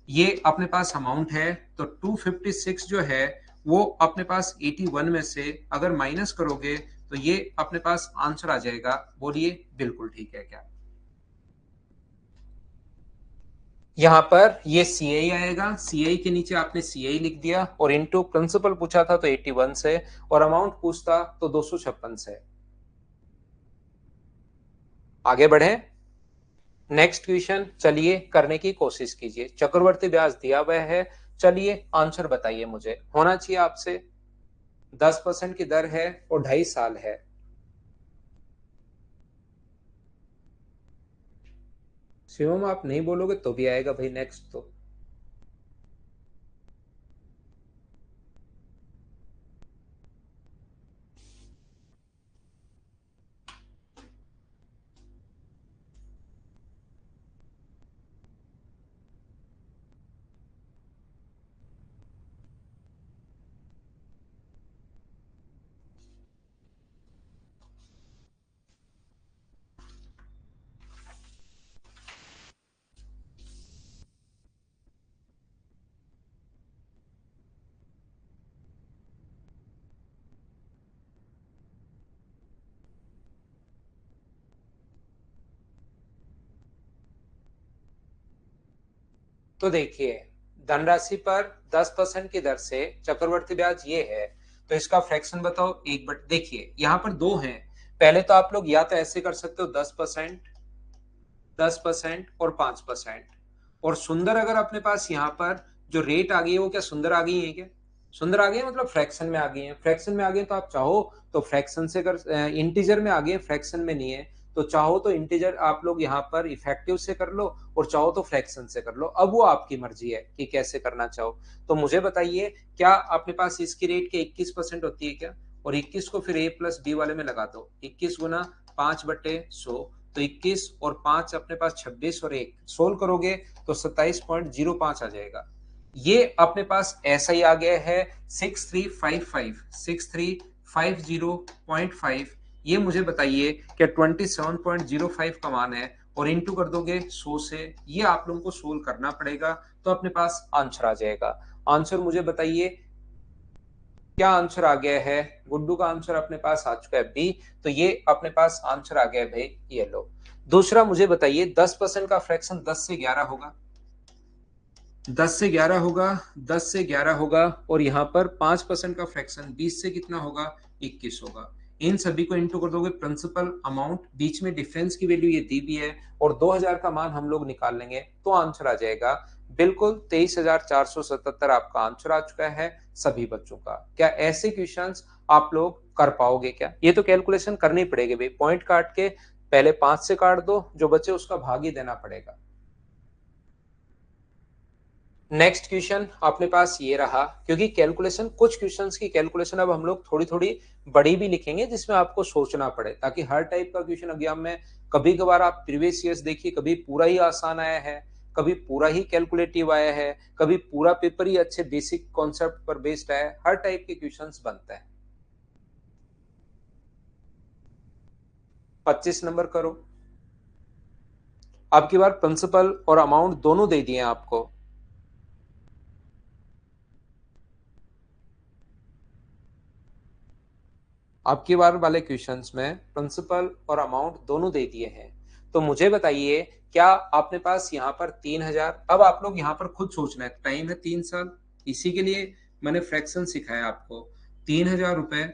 ये अपने पास अमाउंट है। तो 256 जो है वो अपने पास 81 में से अगर माइनस करोगे तो ये अपने पास आंसर आ जाएगा। बोलिए बिल्कुल ठीक है क्या? यहाँ पर ये सी आई आएगा, सी आई के नीचे आपने सी आई लिख दिया, और इनटू प्रिंसिपल पूछा था तो 81 से, और अमाउंट पूछता तो 256 से। आगे बढ़े। नेक्स्ट क्वेश्चन चलिए करने की कोशिश कीजिए। चक्रवर्ती ब्याज दिया हुआ है, चलिए आंसर बताइए। मुझे होना चाहिए आपसे। 10% की दर है और 2.5 साल है। शिवम आप नहीं बोलोगे तो भी आएगा भाई नेक्स्ट तो। तो देखिए, धनराशि पर 10% की दर से चक्रवर्ती ब्याज ये है, तो इसका फ्रैक्शन बताओ। एक बट देखिए यहाँ पर दो हैं, पहले तो आप लोग या तो ऐसे कर सकते हो 10%, 10% और 5%। और सुंदर अगर अपने पास यहाँ पर जो रेट आ गई है वो क्या सुंदर आ गई है क्या? सुंदर आ गई है मतलब फ्रैक्शन में आ गई है। फ्रैक्शन में आ गई तो आप चाहो तो फ्रैक्शन से कर, इंटीजर में आ गई है, फ्रैक्शन में नहीं है। तो चाहो तो इंटीजर आप लोग यहाँ पर इफेक्टिव से कर लो और चाहो तो फ्रैक्शन से कर लो। अब वो आपकी मर्जी है कि कैसे करना चाहो। तो मुझे बताइए, क्या अपने पास इसकी रेट के 21% होती है क्या? और 21 को फिर a प्लस बी वाले में लगा दो। 21 गुना 5/100, तो 21 और 5 अपने पास 26 और 1 सोल्व करोगे तो 27.05 आ जाएगा। ये अपने पास ऐसा ही आ गया है 6350.5। ये मुझे बताइए कि 27.05 का मान है और इंटू कर दोगे 100 से। ये आप लोगों को सोल्व करना पड़ेगा, तो अपने पास आंसर आ जाएगा। आंसर मुझे बताइए क्या आंसर आ गया है? गुड्डू का आंसर अपने पास आ चुका है बी। तो ये अपने पास आंसर आ गया है भाई, ये लो। दूसरा मुझे बताइए, 10% का फ्रैक्शन 10 से 11 होगा, 10 से 11 होगा, 10 से 11 होगा। और यहाँ पर 5% का फ्रैक्शन 20 से कितना होगा? 21 होगा। इन सभी को इंटू कर दोगे प्रिंसिपल अमाउंट, बीच में डिफरेंस की वैल्यू ये दी भी है, और 2000 का मान हम लोग निकाल लेंगे तो आंसर आ जाएगा बिल्कुल 23,477 आपका आंसर आ चुका है सभी बच्चों का। क्या ऐसे क्वेश्चंस आप लोग कर पाओगे क्या? ये तो कैलकुलेशन करनी पड़ेगी भाई, पॉइंट काट के पहले 5 से काट दो, जो बचे उसका भाग ही देना पड़ेगा। नेक्स्ट क्वेश्चन अपने पास ये रहा, क्योंकि कैलकुलेशन, कुछ क्वेश्चंस की कैलकुलेशन अब हम लोग थोड़ी थोड़ी बड़ी भी लिखेंगे जिसमें आपको सोचना पड़े, ताकि हर टाइप का क्वेश्चन एग्जाम में कभी कभार आप प्रीवियस ईयर्स देखिए, कभी पूरा ही आसान आया है, कभी पूरा ही कैलकुलेटिव आया है, कभी पूरा पेपर ही अच्छे बेसिक कॉन्सेप्ट पर बेस्ड आया है। हर टाइप के क्वेश्चंस बनते हैं। 25 नंबर करो। अब की बार प्रिंसिपल और अमाउंट दोनों दे दिए आपको। अब की बार वाले क्वेश्चंस में प्रिंसिपल और अमाउंट दोनों दे दिए हैं। तो मुझे बताइए, क्या आपने पास यहाँ पर 3000, अब आप लोग यहाँ पर खुद सोचना है, टाइम है 3 साल, इसी के लिए मैंने फ्रैक्शन सिखाया आपको। 3000 रुपए,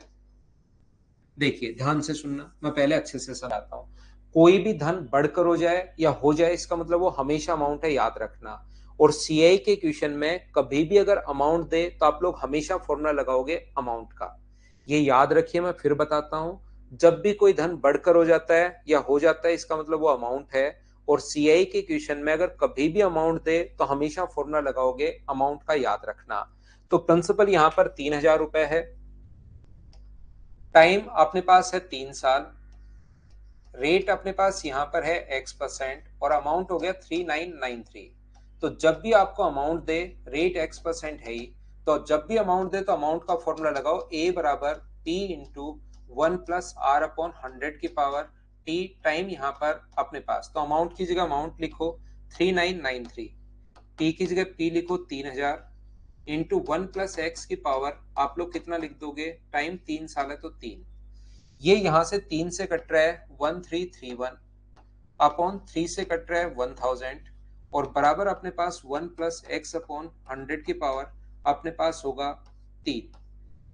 देखिए ध्यान से सुनना, मैं पहले अच्छे से समझाता हूँ। कोई भी धन बढ़कर हो जाए या हो जाए, इसका मतलब वो हमेशा अमाउंट है, याद रखना। और सीआई के क्वेश्चन में कभी भी अगर अमाउंट दे तो आप लोग हमेशा फॉर्मूला लगाओगे अमाउंट का। ये याद रखिए, मैं फिर बताता हूँ। जब भी कोई धन बढ़कर हो जाता है या हो जाता है, इसका मतलब वो अमाउंट है। और सीआई के क्वेश्चन में अगर कभी भी अमाउंट दे तो हमेशा फॉर्मूला लगाओगे अमाउंट का, याद रखना। तो प्रिंसिपल यहाँ पर 3000 रुपए है, टाइम अपने पास है 3 साल, रेट अपने पास यहाँ पर है x%, और अमाउंट हो गया 3993। तो जब भी आपको अमाउंट दे, रेट x% है ही, तो जब भी अमाउंट दे तो अमाउंट का फॉर्मूला लगाओ, a बराबर p इंटू 1+r/100 की पावर t। टाइम यहाँ पर अपने पास, तो अमाउंट की जगह अमाउंट लिखो 3993, p की जगह p लिखो 3000, इंटू 1+x की पावर आप लोग कितना लिख दोगे? टाइम 3 साल है तो 3। ये यहां से 3 से कट रहा है 1331, अपॉन 3 से कट रहा है 1000, और बराबर अपने पास 1+x/100 की पावर अपने पास होगा 3।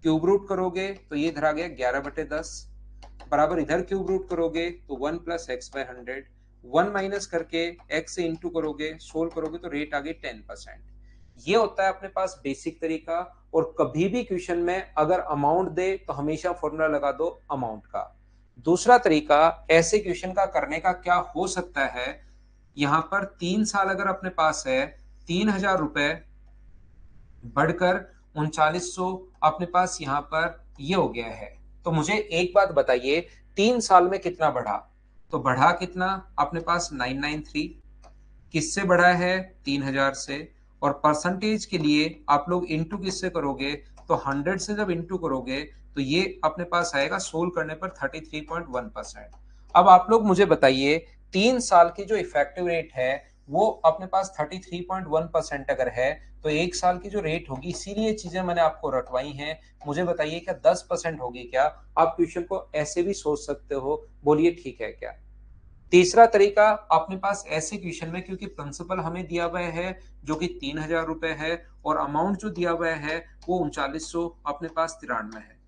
क्यूब रूट करोगे तो ये इधर आ गया 11/10, बराबर इधर क्यूब रूट करोगे तो 1+x/100, 1 माइनस करके x से इंटू करोगे, सोल्व करोगे तो रेट आ गई 10%। ये होता है अपने पास बेसिक तरीका। और कभी भी क्वेश्चन में अगर अमाउंट दे तो हमेशा फॉर्मूला लगा दो अमाउंट का। दूसरा तरीका ऐसे क्वेश्चन का करने का क्या हो सकता है, यहां पर 3 साल अगर अपने पास है, 3000 रुपए बढ़कर 3900 अपने पास यहाँ पर ये हो गया है। तो मुझे एक बात बताइए, 3 साल में कितना बढ़ा? तो बढ़ा कितना अपने पास 993। किससे बढ़ा है? 3000 से। और परसेंटेज के लिए आप लोग इंटू किससे करोगे? तो 100 से जब इंटू करोगे तो ये अपने पास आएगा सोल्व करने पर 33.1%। अब आप लोग मुझे बताइए, 3 साल की जो इफेक्टिव रेट है वो अपने पास 33.1% अगर है, तो 1 साल की जो रेट होगी, इसीलिए चीजें मैंने आपको रटवाई हैं। मुझे बताइए क्या 10% होगी क्या? आप क्वेश्चन को ऐसे भी सोच सकते हो, बोलिए ठीक है क्या? तीसरा तरीका अपने पास ऐसे क्वेश्चन में, क्योंकि प्रिंसिपल हमें दिया हुआ है जो कि 3000 रुपए है और अमाउंट जो दिया हुआ है वो 3900 अपने पास 93 है।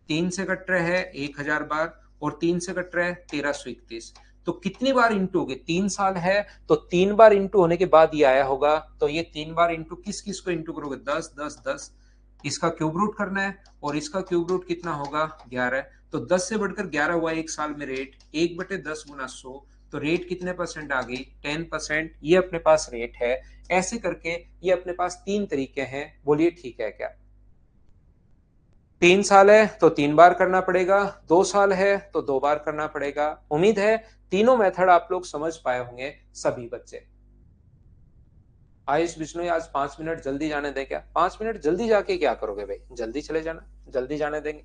3 से कट रहे हैं 1000 बार और 3 से कट रहे हैं 1331। तो कितनी बार इंटू होगी? 3 साल है तो 3 बार इंटू होने के बाद ये आया होगा। तो ये 3 बार इंटू किस किस को इंटू करोगे? 10 10 10, इसका क्यूब रूट करना है और इसका क्यूब रूट कितना होगा? 11। तो 10 से बढ़कर 11 हुआ एक साल में रेट 1/10 गुना 100। तो रेट कितने परसेंट आ गई? 10%। ये अपने पास रेट है। ऐसे करके ये अपने पास 3 तरीके हैं। बोलिए ठीक है क्या? 3 साल है तो 3 बार करना पड़ेगा, 2 साल है तो 2 बार करना पड़ेगा। उम्मीद है तीनों मेथड आप लोग समझ पाए होंगे सभी बच्चे। आयुष बिश्नोई आज 5 मिनट जल्दी जाने दें क्या? 5 मिनट जल्दी जाके क्या करोगे भाई? जल्दी चले जाना, जल्दी जाने देंगे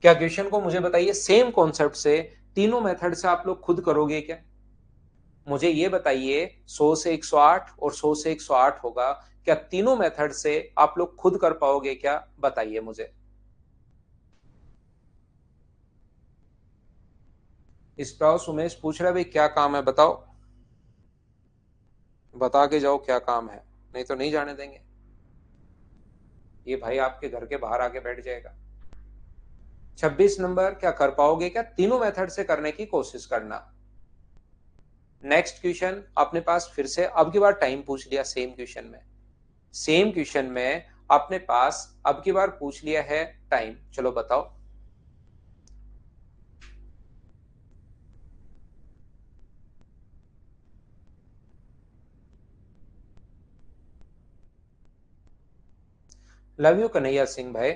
क्या? क्वेश्चन को मुझे बताइए, सेम कॉन्सेप्ट से तीनों मेथड से आप लोग खुद करोगे क्या? मुझे ये बताइए, 100 से 108 और 100 से 108 होगा, क्या तीनों मेथड से आप लोग खुद कर पाओगे क्या? बताइए मुझे। स्प्राउस उमेश पूछ रहा है भाई क्या काम है बताओ, बता के जाओ क्या काम है, नहीं तो नहीं जाने देंगे। ये भाई आपके घर के बाहर आके बैठ जाएगा। 26 नंबर, क्या कर पाओगे क्या? तीनों मेथड से करने की कोशिश करना। नेक्स्ट क्वेश्चन अपने पास फिर से अब की बार टाइम पूछ लिया सेम क्वेश्चन में। सेम क्वेश्चन में अपने पास अब की बार पूछ लिया है टाइम। चलो बताओ। लव यू कन्हैया सिंह भाई।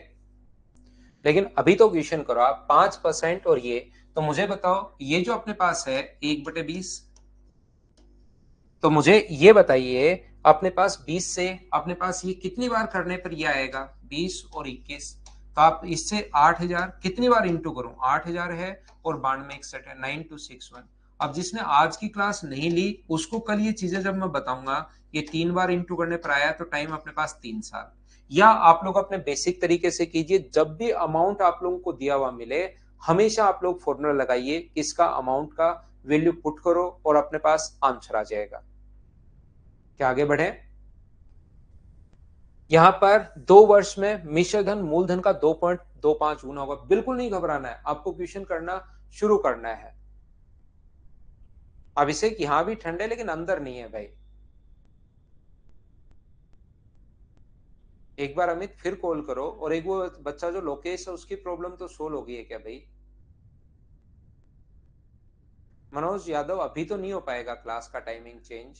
लेकिन अभी तो क्वेश्चन करो आप। 5% और ये, तो मुझे बताओ ये जो अपने पास है 1/20, तो मुझे ये बताइए अपने पास 20 से अपने पास ये कितनी बार करने पर ये आएगा? 20 और 21। तो आप इससे 8000 कितनी बार इंटू करूं? 8000 है और 9261 है, 9261। अब जिसने आज की क्लास नहीं ली उसको कल ये चीजें जब मैं बताऊंगा, ये 3 बार इंटू करने पर आया, तो टाइम अपने पास 3 साल। या आप लोग अपने बेसिक तरीके से कीजिए, जब भी अमाउंट आप लोगों को दिया हुआ मिले हमेशा आप लोग फॉर्मूला लगाइए, इसका अमाउंट का वैल्यू पुट करो और अपने पास आंसर आ जाएगा। क्या आगे बढ़े? यहां पर 2 वर्ष में मिश्र धन मूलधन का 2.25 गुना होगा। बिल्कुल नहीं घबराना है, आपको क्वेश्चन करना शुरू करना है। अभिषेक यहां भी ठंड है लेकिन अंदर नहीं है भाई। एक बार अमित फिर कॉल करो। और एक वो बच्चा जो लोकेश है उसकी प्रॉब्लम तो सोल्व हो गई है क्या भाई? मनोज यादव अभी तो नहीं हो पाएगा क्लास का टाइमिंग चेंज,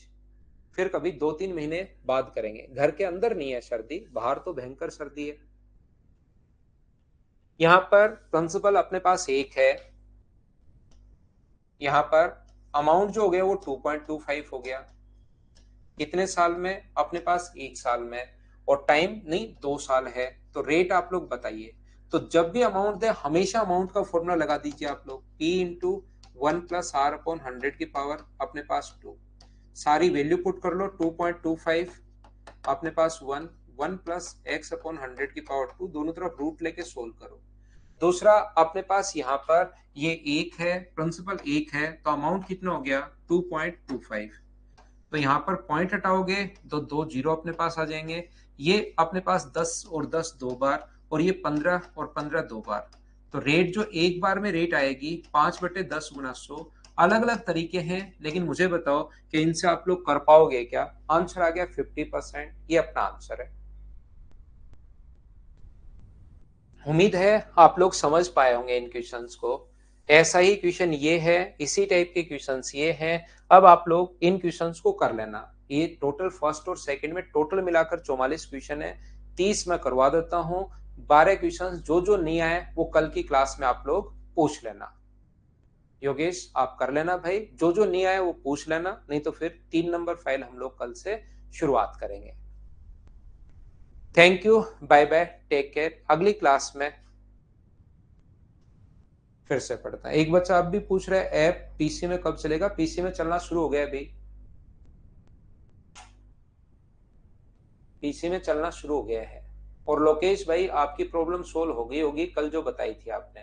फिर कभी 2-3 महीने बाद करेंगे। घर के अंदर नहीं है सर्दी, बाहर तो भयंकर सर्दी है। यहां पर प्रिंसिपल अपने पास एक है। यहां पर अमाउंट जो हो गया वो 2.25 हो गया। कितने साल में? अपने पास 1 साल में। और टाइम नहीं 2 साल है। तो रेट आप लोग बताइए। तो जब भी अमाउंट दे हमेशा अमाउंट का फॉर्मूला लगा दीजिए आप लोग, P इंटू 1+R/100 की पावर अपने पास 2। सारी वैल्यू पुट कर लो। 2.25 अपने पास 1, 1+X/100 की पावर 2, दोनों तरफ रूट लेके सोल्व करो। दूसरा अपने पास यहाँ पर ये एक है, प्रिंसिपल एक है, तो अमाउंट कितना हो गया? 2.25। तो यहाँ पर पॉइंट हटाओगे तो 2 जीरो अपने पास आ जाएंगे। ये अपने पास 10 और 10 2 बार, और ये 15 और 15 2 बार। तो रेट जो एक बार में रेट आएगी 5/10 गुना 100। अलग अलग तरीके हैं लेकिन मुझे बताओ कि इनसे आप लोग कर पाओगे क्या? आंसर आ गया 50%। ये अपना आंसर है। उम्मीद है आप लोग समझ पाए होंगे इन क्वेश्चंस को। ऐसा ही क्वेश्चन ये है, इसी टाइप के क्वेश्चंस ये हैं। अब आप लोग इन क्वेश्चंस को कर लेना। ये टोटल फर्स्ट और सेकंड में टोटल मिलाकर 44 क्वेश्चन है। 30 मैं करवा देता हूँ। 12 क्वेश्चंस जो जो नहीं आए वो कल की क्लास में आप लोग पूछ लेना। योगेश आप कर लेना भाई, जो जो नहीं आए वो पूछ लेना, नहीं तो फिर 3 नंबर फाइल हम लोग कल से शुरुआत करेंगे। Thank you, bye bye, take care. अगली क्लास में फिर से पढ़ता है। एक बच्चा अब भी पूछ रहा है ऐप पीसी में कब चलेगा? पीसी में चलना शुरू हो गया अभी, पीसी में चलना शुरू हो गया है। और लोकेश भाई आपकी प्रॉब्लम सोल्व हो गई होगी कल जो बताई थी आपने।